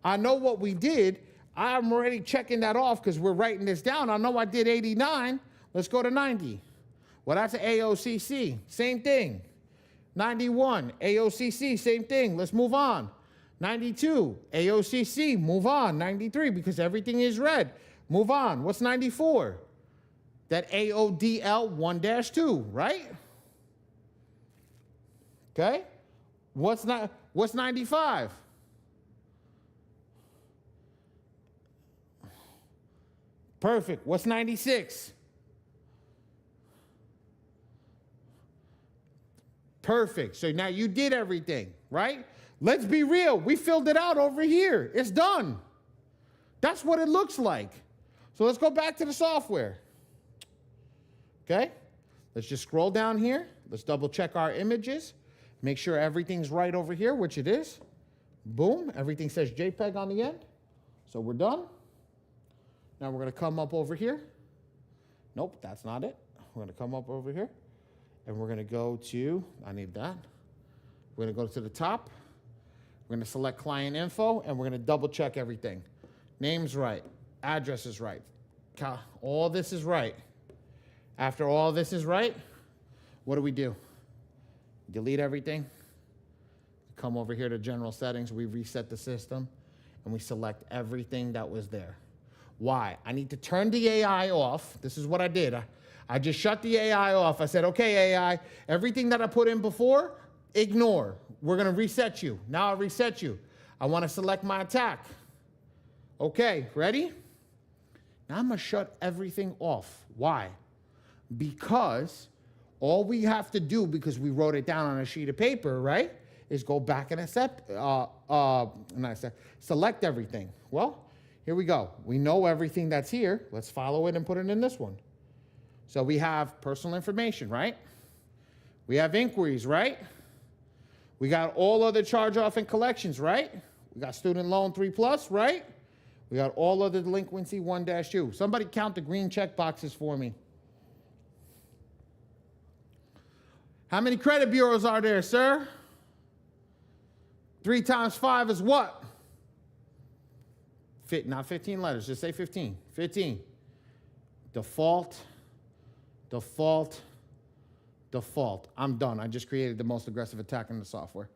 I know what we did. I'm already checking that off because we're writing this down. I know I did 89. Let's go to 90. Well, that's an AOCC. Same thing. 91, AOCC, same thing. Let's move on. 92, AOCC, move on. 93, because everything is red. Move on. What's 94? that AODL 1-2, right? Okay? What's 95? Perfect. What's 96? Perfect. So now you did everything, right? Let's be real. We filled it out over here. It's done. That's what it looks like. So let's go back to the software. Okay? Let's just scroll down here. Let's double check our images. Make sure everything's right over here, which it is. Boom. Everything says JPEG on the end. So we're done. Now we're going to come up over here. Nope, that's not it. We're going to come up over here. And we're going to go to, I need that. We're going to go to the top. We're going to select client info, and we're going to double check everything. Name's right. Address is right. All this is right. After all this is right, what do? Delete everything. Come over here to general settings. We reset the system, and we select everything that was there. Why? I need to turn the AI off. This is what I did. I just shut the AI off. I said, okay, AI, everything that I put in before, ignore. We're going to reset you. Now I reset you. I want to select my attack. Okay, ready? Now I'm going to shut everything off. Why? Because all we have to do, because we wrote it down on a sheet of paper, right, is go back and select everything. Well, here we go. We know everything that's here. Let's follow it and put it in this one. So we have personal information, right? We have inquiries, right? We got all other charge-off and collections, right? We got student loan 3+, right? We got all other delinquency 1-2. Somebody count the green check boxes for me. How many credit bureaus are there, sir? 3 times 5 is what? Not 15 letters, just say 15. 15. Default. I'm done. I just created the most aggressive attack in the software.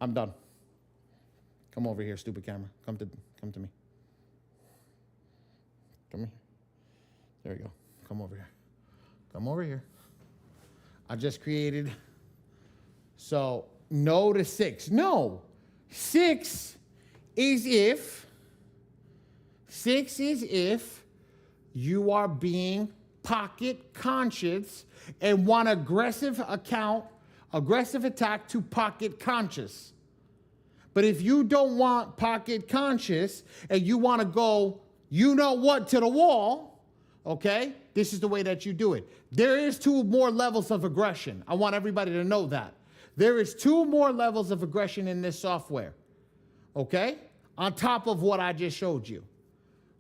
I'm done. Come over here, stupid camera. Come to me. Come here. There we go. Come over here. Come over here. I just created. So no to 6. No. 6 is if you are being pocket conscious and want aggressive attack to pocket conscious. But if you don't want pocket conscious and you want to go, you know what, to the wall, okay, this is the way that you do it. There is 2 more levels of aggression. I want everybody to know that. There is 2 more levels of aggression in this software, okay, on top of what I just showed you.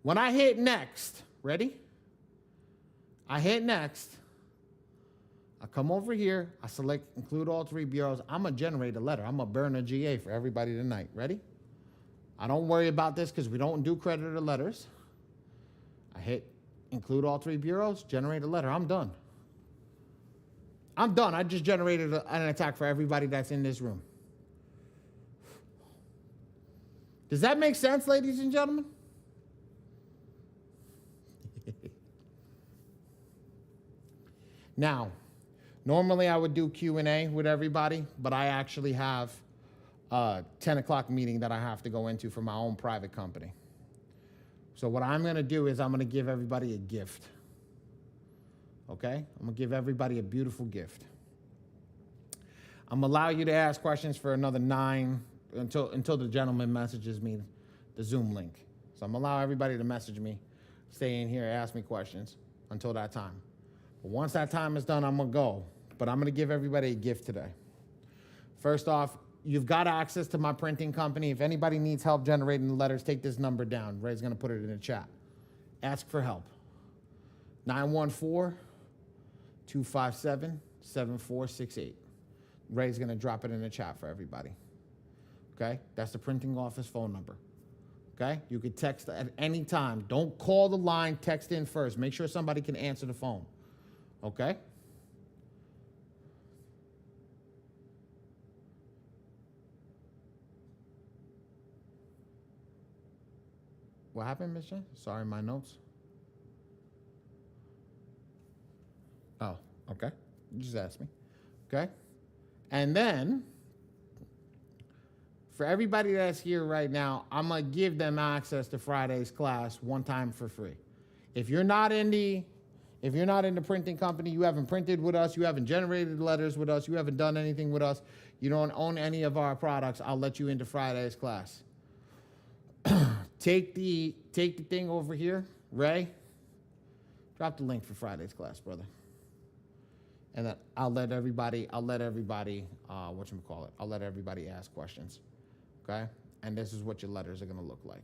When I hit next, ready? I hit next. I come over here. I select include all 3 bureaus. I'm going to generate a letter. I'm going to burn a GA for everybody tonight. Ready? I don't worry about this because we don't do creditor letters. I hit include all 3 bureaus, generate a letter. I'm done. I'm done. I just generated an attack for everybody that's in this room. Does that make sense, ladies and gentlemen? Now, normally I would do Q&A with everybody, but I actually have a 10 o'clock meeting that I have to go into for my own private company. So what I'm going to do is I'm going to give everybody a gift. Okay? I'm going to give everybody a beautiful gift. I'm going to allow you to ask questions for another 9 until the gentleman messages me the Zoom link. So I'm going to allow everybody to message me, stay in here, ask me questions until that time. But once that time is done, I'm going to go. But I'm going to give everybody a gift today. First off, you've got access to my printing company. If anybody needs help generating the letters, take this number down. Ray's going to put it in the chat. Ask for help. 914-257-7468. Ray's going to drop it in the chat for everybody. Okay? That's the printing office phone number. Okay? You can text at any time. Don't call the line. Text in first. Make sure somebody can answer the phone. Okay? What happened, Miss Jen? Sorry, my notes. Oh, okay. You just asked me. Okay. And then, for everybody that's here right now, I'm going to give them access to Friday's class one time for free. If you're not in the printing company, you haven't printed with us, you haven't generated letters with us, you haven't done anything with us, you don't own any of our products, I'll let you into Friday's class. Take the thing over here, Ray. Drop the link for Friday's class, brother. And then I'll let everybody I'll let everybody ask questions. Okay? And this is what your letters are gonna look like.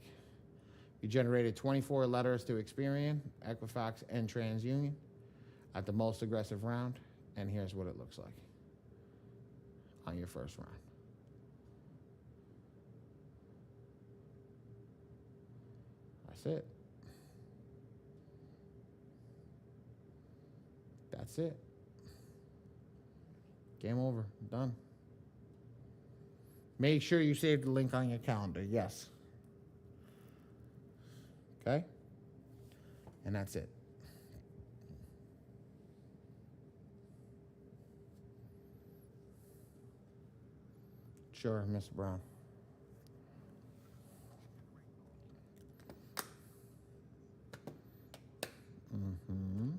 You generated 24 letters to Experian, Equifax, and TransUnion at the most aggressive round, and here's what it looks like on your first round. That's it. That's it. Game over. Done. Make sure you save the link on your calendar. Yes. Okay? And that's it. Sure, Mr. Brown. Mm-hmm.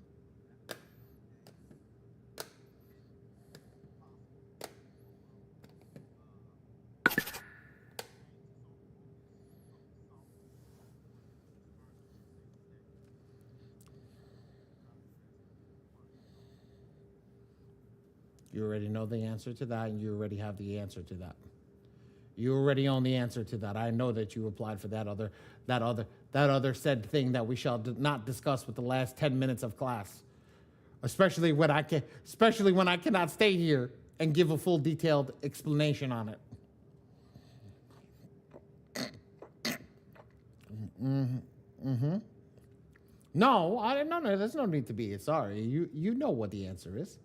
You already know the answer to that, and you already have the answer to that. You already own the answer to that. I know that you applied for that other said thing that we shall not discuss with the last 10 minutes of class. Especially when I cannot stay here and give a full detailed explanation on it. Mm-hmm. No, there's no need to be sorry. You know what the answer is.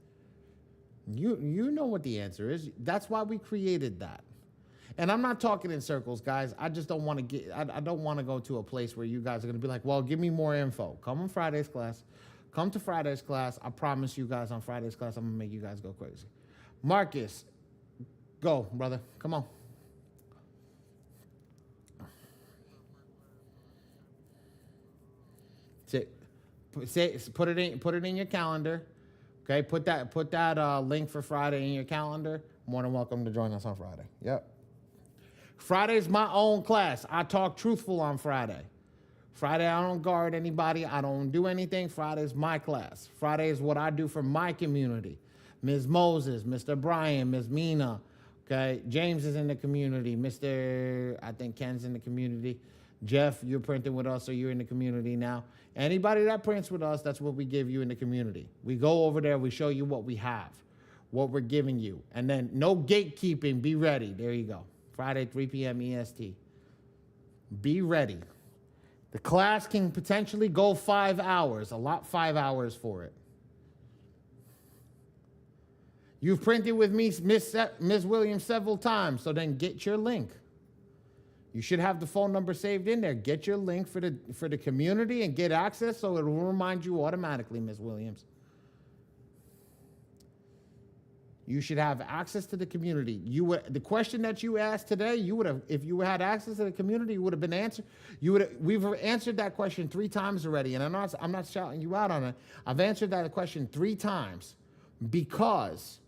You know what the answer is. That's why we created that. And I'm not talking in circles, guys. I just don't want to I don't want to go to a place where you guys are going to be like, well, give me more info. Come on Friday's class. Come to Friday's class. I promise you guys on Friday's class, I'm going to make you guys go crazy. Marcus, go, brother. Come on. Put it in your calendar. Okay, put that link for Friday in your calendar. More than welcome to join us on Friday. Yep. Friday's my own class. I talk truthful on Friday. Friday, I don't guard anybody. I don't do anything. Friday's my class. Friday is what I do for my community. Ms. Moses, Mr. Brian, Ms. Mina. Okay, James is in the community. I think Ken's in the community. Jeff, you're printing with us, so you're in the community now. Anybody that prints with us, that's what we give you in the community. We go over there, we show you what we have, what we're giving you. And then no gatekeeping, be ready. There you go. Friday, 3 p.m. EST. Be ready. The class can potentially go 5 hours, 5 hours for it. You've printed with me, Ms. Williams, several times, so then get your link. You should have the phone number saved in there. Get your link for the community and get access so it will remind you automatically, Ms. Williams. You should have access to the community. The question that you asked today, if you had access to the community, you would have been answered. We've answered that question 3 times already, and I'm not shouting you out on it. I've answered that question 3 times because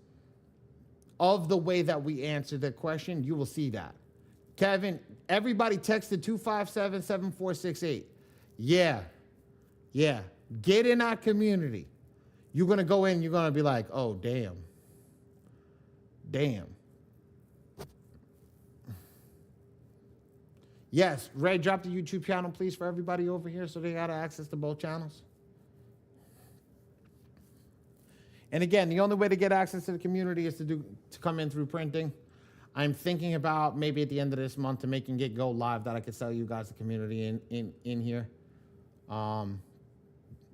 of the way that we answered the question. You will see that. Kevin, everybody texted 257-7468. Yeah. Get in our community. You're going to go in, you're going to be like, oh, damn. Yes, Ray, drop the YouTube channel, please, for everybody over here so they got access to both channels. And again, the only way to get access to the community is to come in through printing. I'm thinking about maybe at the end of this month to making it go live that I could sell you guys the community in here.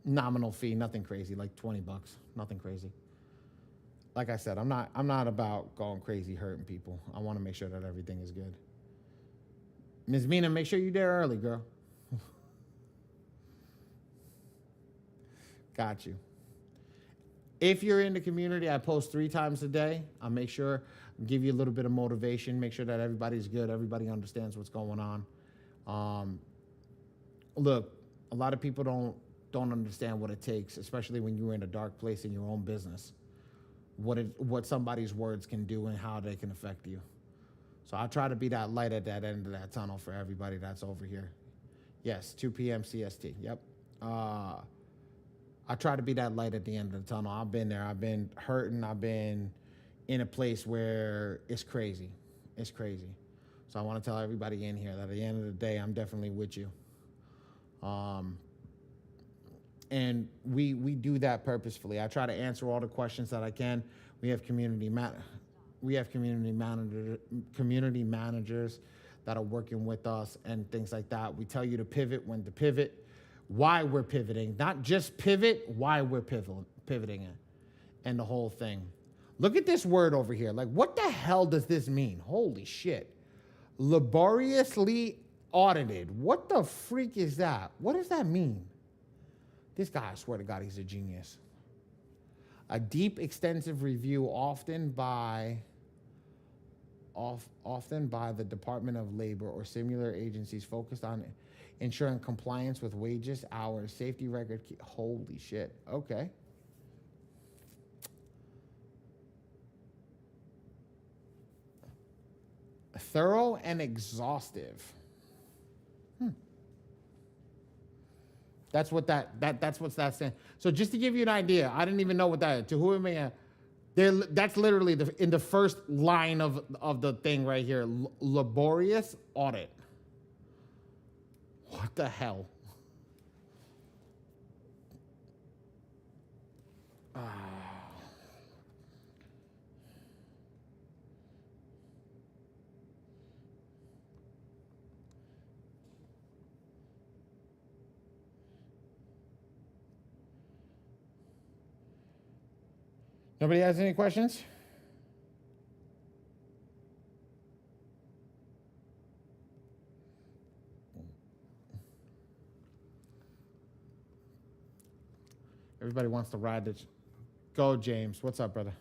Nominal fee, nothing crazy, like $20, nothing crazy. Like I said, I'm not about going crazy hurting people. I want to make sure that everything is good. Ms. Mina, make sure you're there early, girl. Got you. If you're in the community, I post 3 times a day. I'll make sure give you a little bit of motivation, make sure that everybody's good, everybody understands what's going on. Um, Look, a lot of people don't understand what it takes, especially when you're in a dark place in your own business. What somebody's words can do and how they can affect you. So I try to be that light at that end of that tunnel for everybody that's over here. Yes, 2 p.m. CST. Yep. I try to be that light at the end of the tunnel. I've been there. I've been hurting. I've been in a place where it's crazy. It's crazy. So I want to tell everybody in here that at the end of the day, I'm definitely with you. And we do that purposefully. I try to answer all the questions that I can. We have community managers that are working with us and things like that. We tell you to pivot when to pivot, why we're pivoting, not just pivot, why we're pivoting it, and the whole thing. Look at this word over here. Like, what the hell does this mean? Holy shit. Laboriously audited. What the freak is that? What does that mean? This guy, I swear to God, he's a genius. A deep, extensive review, often by the Department of Labor or similar agencies focused on ensuring compliance with wages, hours, safety record. Holy shit. Okay. Thorough and exhaustive. That's what that's what's that saying. So just to give you an idea, I didn't even know what that is. To who am I? That's literally in the first line of the thing right here. Laborious audit. What the hell? Nobody has any questions? Everybody wants to ride this. Go, James. What's up, brother?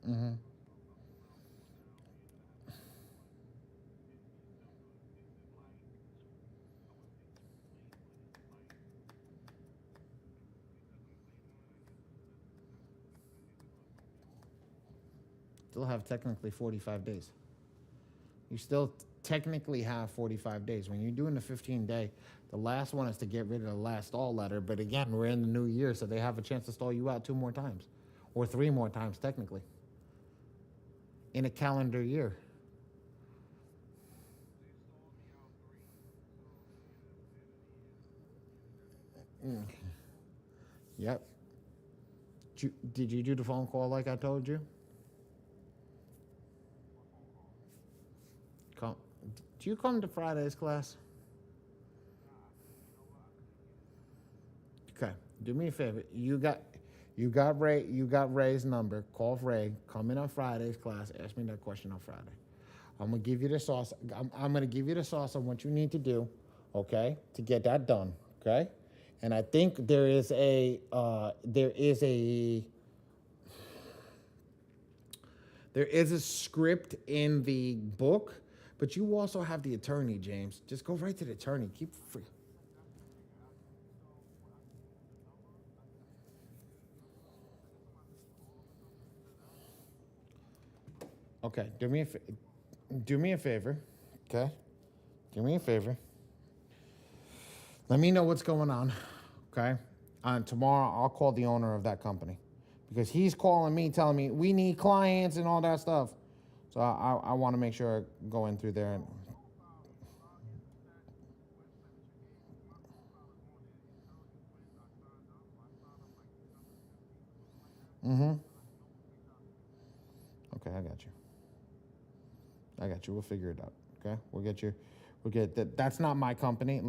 Mm-hmm. Still have technically 45 days. You still technically have 45 days. When you're doing the 15-day, the last one is to get rid of the last stall letter. But again, we're in the new year, so they have a chance to stall you out 2 more times. Or 3 more times, technically. In a calendar year. Yep. Did you do the phone call like I told you? Come. Do you come to Friday's class? Okay. Do me a favor. You got Ray's number. Call Ray. Come in on Friday's class. Ask me that question on Friday. I'm gonna give you the sauce. I'm gonna give you the sauce on what you need to do, okay, to get that done, okay. And I think there is a script in the book, but you also have the attorney, James. Just go right to the attorney. Keep free. Okay, do me a favor, okay? Do me a favor. Let me know what's going on, okay? And tomorrow I'll call the owner of that company because he's calling me, telling me we need clients and all that stuff. So I want to make sure I go in through there. Mm-hmm. Okay, I got you. I got you. We'll figure it out. Okay, we'll get you. We'll get that. That's not my company.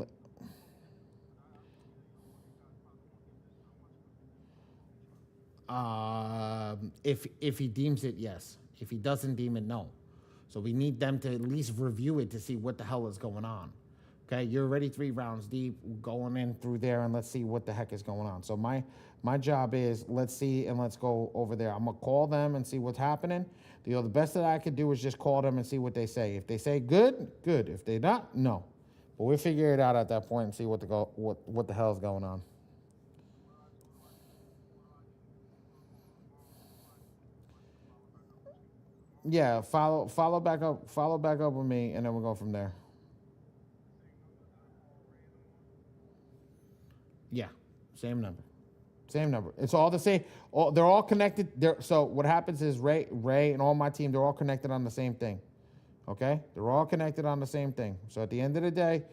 If he deems it, yes. If he doesn't deem it, no. So we need them to at least review it to see what the hell is going on. Okay, you're already 3 rounds deep, going in through there, and let's see what the heck is going on. So my job is let's see and let's go over there. I'm gonna call them and see what's happening. The best that I could do is just call them and see what they say. If they say good, good. If they not, no. But we'll figure it out at that point and see what the hell is going on. Yeah, follow back up with me, and then we'll go from there. Yeah, same number. Same number. It's all the same. They're all connected. So what happens is Ray, and all my team, they're all connected on the same thing. Okay, they're all connected on the same thing. So at the end of the day,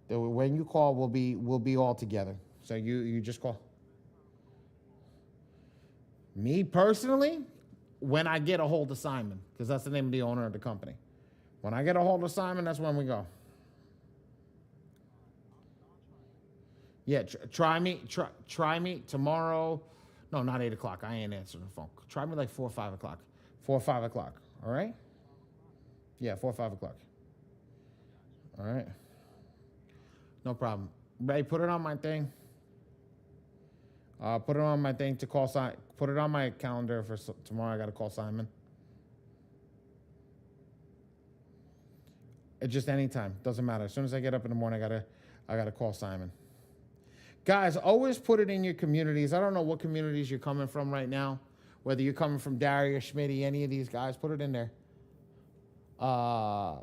when you call, we'll be all together. So you just call. Me personally, when I get a hold of Simon, because that's the name of the owner of the company. When I get a hold of Simon, that's when we go. Yeah, try me tomorrow. No, not 8 o'clock. I ain't answering the phone. Try me like 4 or 5 o'clock. 4 or 5 o'clock. All right. Yeah, 4 or 5 o'clock. All right. No problem. Ray, put it on my thing. Put it on my thing to call Simon. Put it on my calendar for tomorrow. I got to call Simon. It's just anytime. Doesn't matter. As soon as I get up in the morning, I gotta call Simon. Guys, always put it in your communities. I don't know what communities you're coming from right now. Whether you're coming from Darius, Schmitty, any of these guys, put it in there. Uh,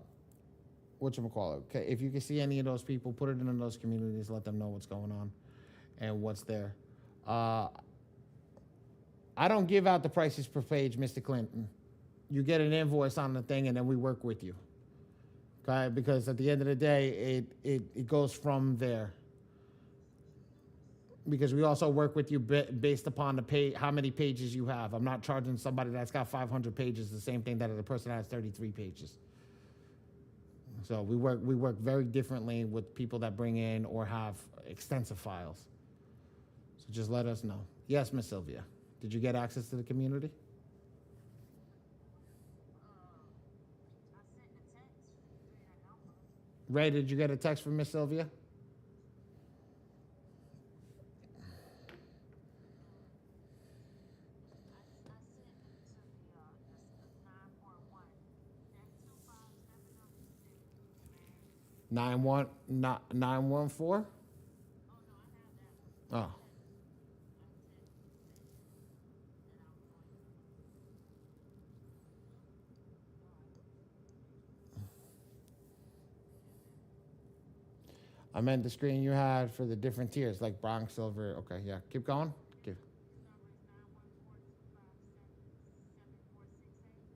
whatchamacallit. Okay, if you can see any of those people, put it in those communities. Let them know what's going on and what's there. Uh, I don't give out the prices per page, Mr. Clinton. You get an invoice on the thing, and then we work with you. Okay, because at the end of the day, it goes from there. Because we also work with you based upon how many pages you have. I'm not charging somebody that's got 500 pages the same thing that a person that has 33 pages. So we work very differently with people that bring in or have extensive files. So just let us know. Yes, Miss Sylvia. Did you get access to the community? Ray, did you get a text from Miss Sylvia? Nine one not 914. Oh, I meant the screen you had for the different tiers, like bronze, silver. Okay, yeah. Keep going. Keep.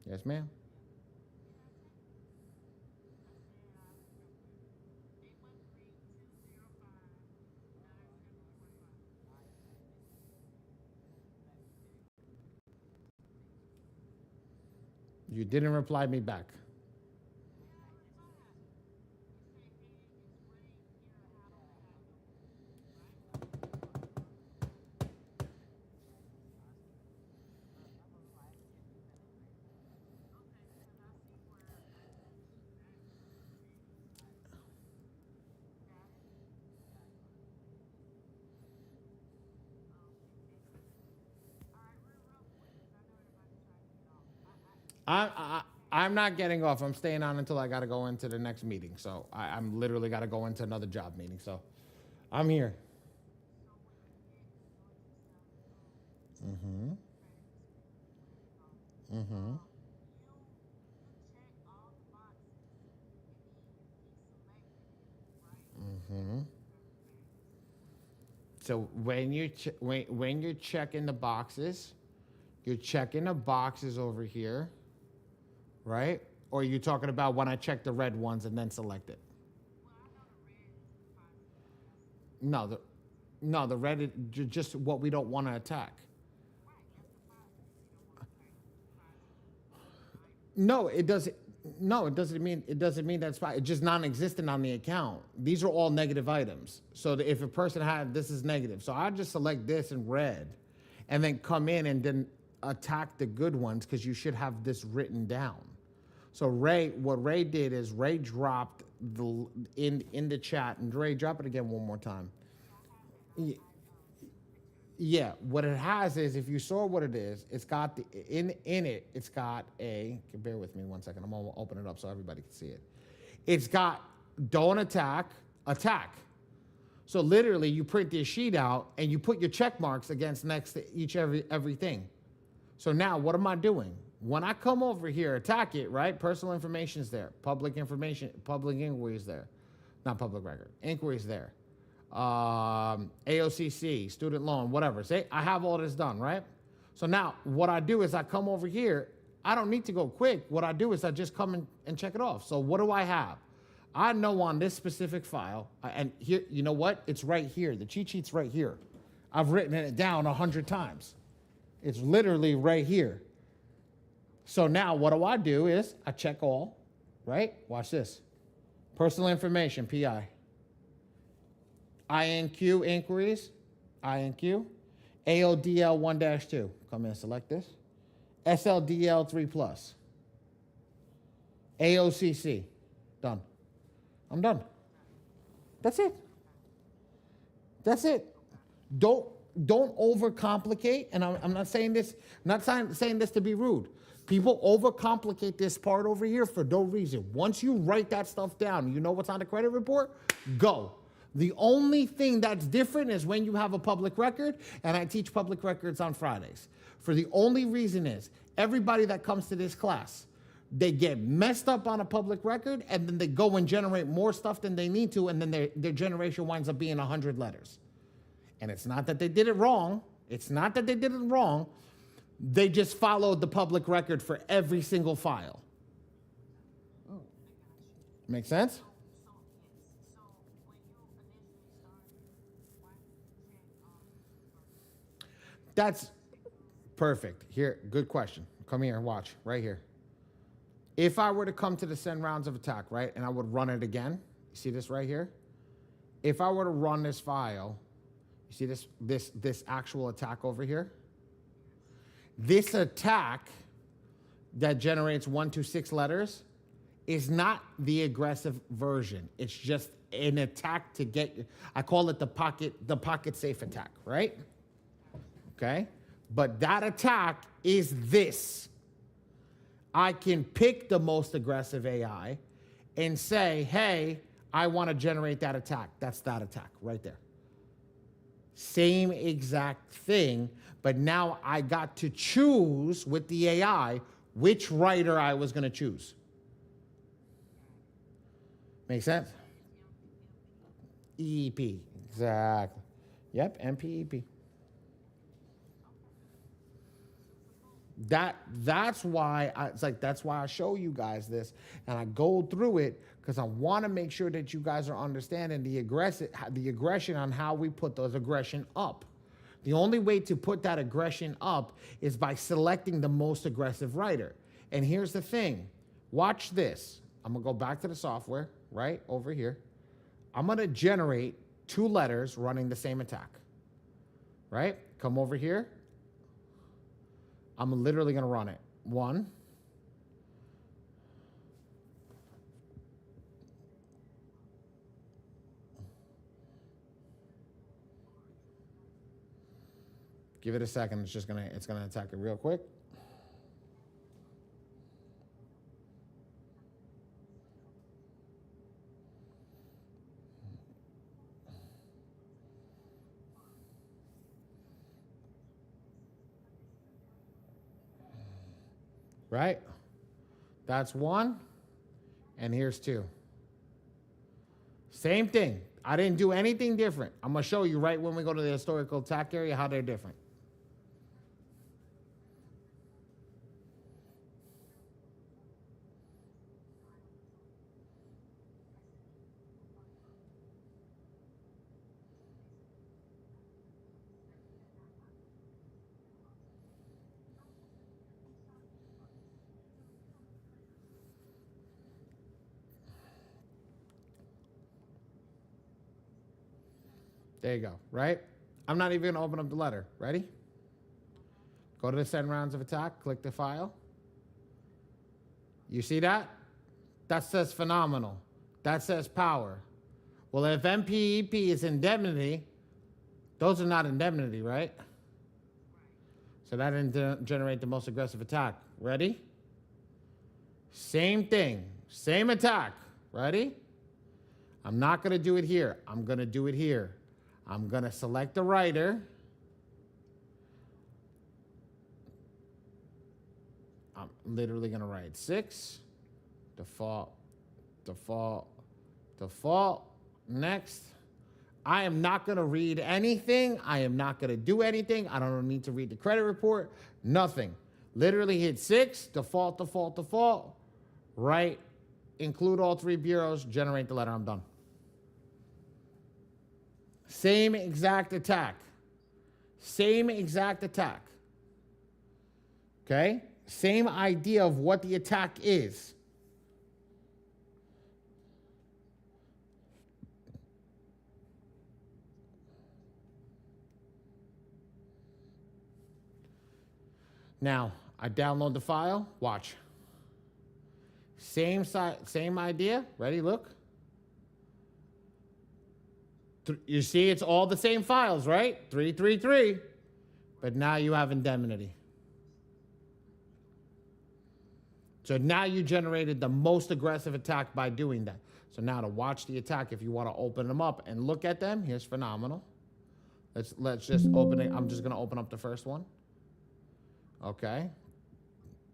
Yes, ma'am. You didn't reply me back. I'm not getting off. I'm staying on until I got to go into the next meeting. So I'm literally got to go into another job meeting. So I'm here. Mm-hmm. Mm-hmm. Mm-hmm. So when you're checking the boxes, you're checking the boxes over here, right? Or are you talking about when I check the red ones and then select it? No, the red is just what we don't want to attack. No, it doesn't. No, it doesn't mean that's fine. It's just non-existent on the account. These are all negative items. So if a person had this is negative, so I just select this in red, and then come in and then attack the good ones because you should have this written down. So what Ray did is Ray dropped the in the chat, and Ray, drop it again one more time. Yeah, what it has is, if you saw what it is, it's got the in it. It's got a. Bear with me one second. I'm gonna open it up so everybody can see it. It's got don't attack, attack. So literally, you print this sheet out and you put your check marks against next to everything. So now, what am I doing? When I come over here, attack it, right? Personal information is there. Public information, public inquiry is there. Not public record. Inquiry is there. AOCC, student loan, whatever. Say, I have all this done, right? So now, what I do is I come over here. I don't need to go quick. What I do is I just come and check it off. So what do I have? I know on this specific file, and here, you know what? It's right here. The cheat sheet's right here. I've written it down 100 times. It's literally right here. So now what do is I check all, right? Watch this. Personal information, PI. INQ inquiries, INQ. AODL 1-2. Come in and select this. SLDL 3+. AOCC. Done. I'm done. That's it. That's it. Don't overcomplicate. And I'm not saying this. I'm not saying this to be rude. People overcomplicate this part over here for no reason. Once you write that stuff down, you know what's on the credit report. Go. The only thing that's different is when you have a public record, and I teach public records on Fridays. For the only reason is everybody that comes to this class, they get messed up on a public record, and then they go and generate more stuff than they need to, and then their generation winds up being 100 letters. And it's not that they did it wrong. It's not that they did it wrong. They just followed the public record for every single file. Oh. Make sense? That's perfect. Here, good question. Come here, watch, right here. If I were to come to the send rounds of attack, right, and I would run it again, you see this right here? If I were to run this file, you see this actual attack over here? This attack that generates 1 to 6 letters is not the aggressive version. It's just an attack to get, I call it the pocket safe attack, right? Okay? But that attack is this. I can pick the most aggressive AI and say, hey, I want to generate that attack. That's that attack right there. Same exact thing, but now I got to choose with the AI which writer I was going to choose. Make sense? EEP, exactly. Yep, MPEP. That's why I show you guys this, and I go through it because I want to make sure that you guys are understanding the aggression on how we put those aggression up. The only way to put that aggression up is by selecting the most aggressive writer. And here's the thing. Watch this. I'm going to go back to the software, right over here. I'm going to generate 2 letters running the same attack, right? Come over here. I'm literally going to run it. 1. Give it a second. It's gonna attack it real quick. Right? That's 1. And here's 2. Same thing. I didn't do anything different. I'm going to show you right when we go to the historical attack area how they're different. There you go, right? I'm not even going to open up the letter. Ready? Go to the send rounds of attack, click the file. You see that? That says phenomenal. That says power. Well, if MPEP is indemnity, those are not indemnity, right? So that didn't generate the most aggressive attack. Ready? Same thing. Same attack. Ready? I'm not going to do it here. I'm going to do it here. I'm going to select the writer. I'm literally going to write 6. Default. Next. I am not going to read anything. I am not going to do anything. I don't need to read the credit report. Nothing. Literally hit 6. Default. Right. Include all 3 bureaus. Generate the letter. I'm done. Same exact attack. Okay? Same idea of what the attack is. Now, I download the file. Watch. Same idea. Ready? Look. You see, it's all the same files, right? 333. But now you have indemnity. So now you generated the most aggressive attack by doing that. So now to watch the attack, if you want to open them up and look at them, here's phenomenal. Let's just open it. I'm just going to open up the first one. Okay.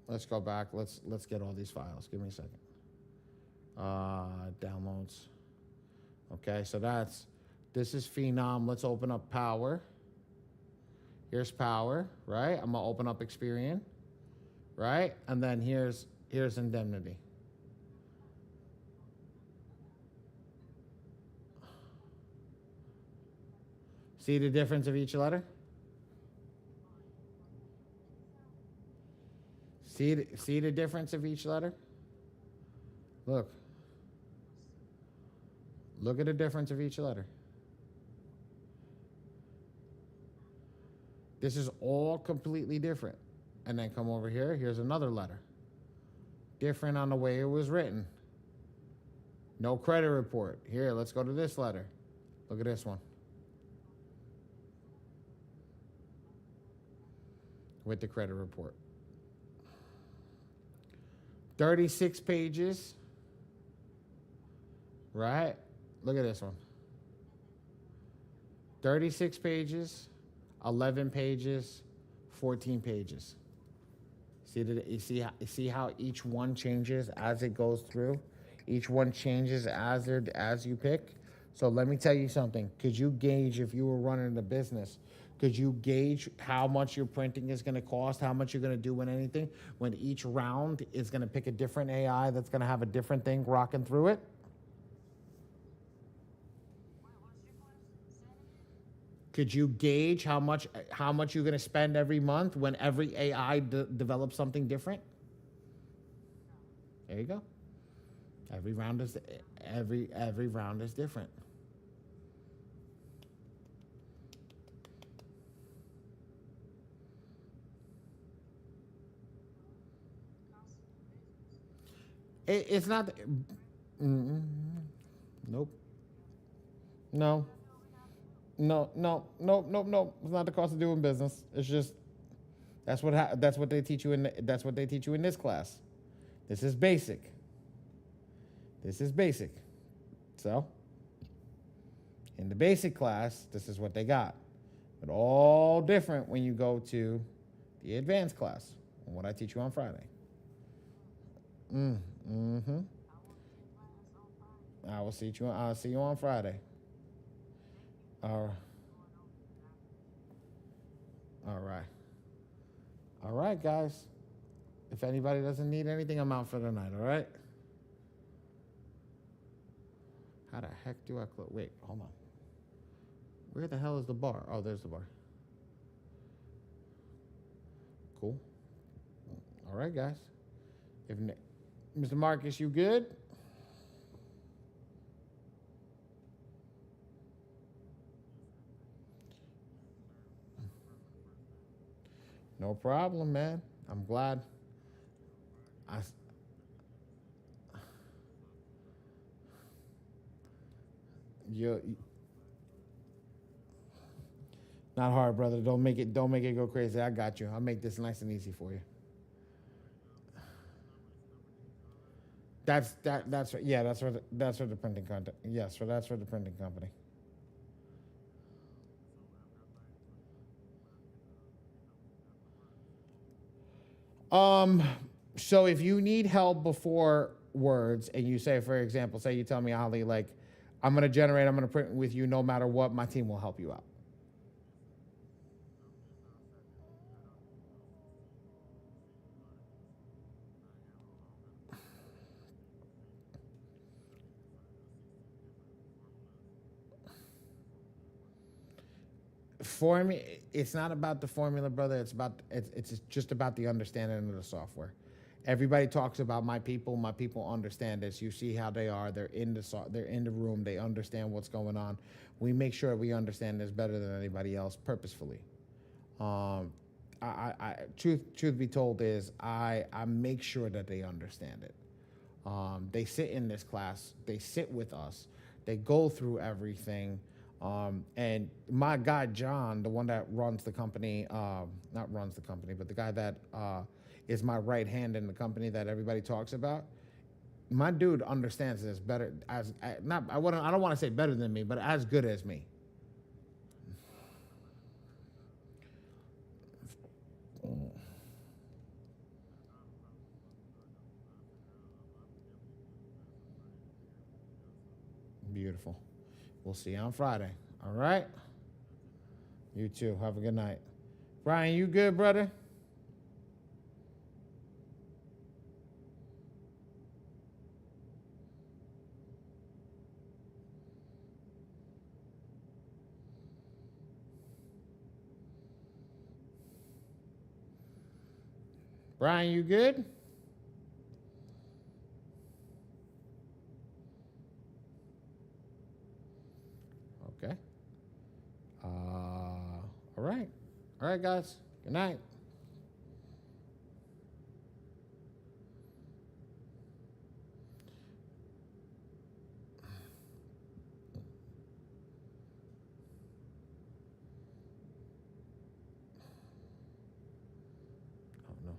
Let's go back. Let's get all these files. Give me a second. Downloads. Okay, so this is Phenom. Let's open up Power. Here's Power, right? I'm gonna open up Experian, right? And then here's Indemnity. See the difference of each letter? See the difference of each letter? Look. Look at the difference of each letter. This is all completely different. And then come over here. Here's another letter. Different on the way it was written. No credit report. Here, let's go to this letter. Look at this one. With the credit report. 36 pages. Right? Look at this one. 36 pages, 11 pages, 14 pages. See how each one changes as it goes through? Each one changes as you pick. So let me tell you something. Could you gauge, if you were running a business, could you gauge how much your printing is going to cost, how much you're going to do in anything, when each round is going to pick a different AI that's going to have a different thing rocking through it? Could you gauge how much you're going to spend every month when every AI develops something different? There you go. Every round is different. It's not. Nope. No. It's not the cost of doing business. It's just that's what they teach you in this class. This is basic. So, in the basic class, this is what they got. But all different when you go to the advanced class, what I teach you on Friday. I'll see you on Friday. All right, guys. If anybody doesn't need anything, I'm out for the night, all right? How the heck do I close? Wait, hold on. Where the hell is the bar? Oh, there's the bar. Cool. All right, guys. Mr. Marcus, you good? No problem, man. I'm glad. I you not hard, brother. Don't make it go crazy. I got you. I'll make this nice and easy for you. That's yeah. That's for the printing company. Yes, for that's for the printing company. Um, so if you need help before words, and you say, for example, say you tell me, Ali, like, I'm gonna print with you no matter what. My team will help you out. For me, it's not about the formula, brother. It's just about the understanding of the software. Everybody talks about my people. My people understand this. You see how they are. They're in the room. They understand what's going on. We make sure we understand this better than anybody else, purposefully. Um, truth be told is I make sure that they understand it. They sit in this class, they sit with us, they go through everything. And my guy John, the one that runs the company, not runs the company, but the guy that is my right hand in the company that everybody talks about, my dude understands this better as not I don't want to say better than me, but as good as me. Beautiful. We'll see you on Friday. All right. You too. Have a good night. Brian, you good, brother? Brian, you good? Okay. All right. All right, guys. Good night. Oh, no.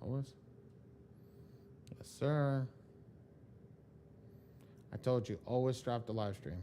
Always? Yes, sir. I told you, always drop the live stream.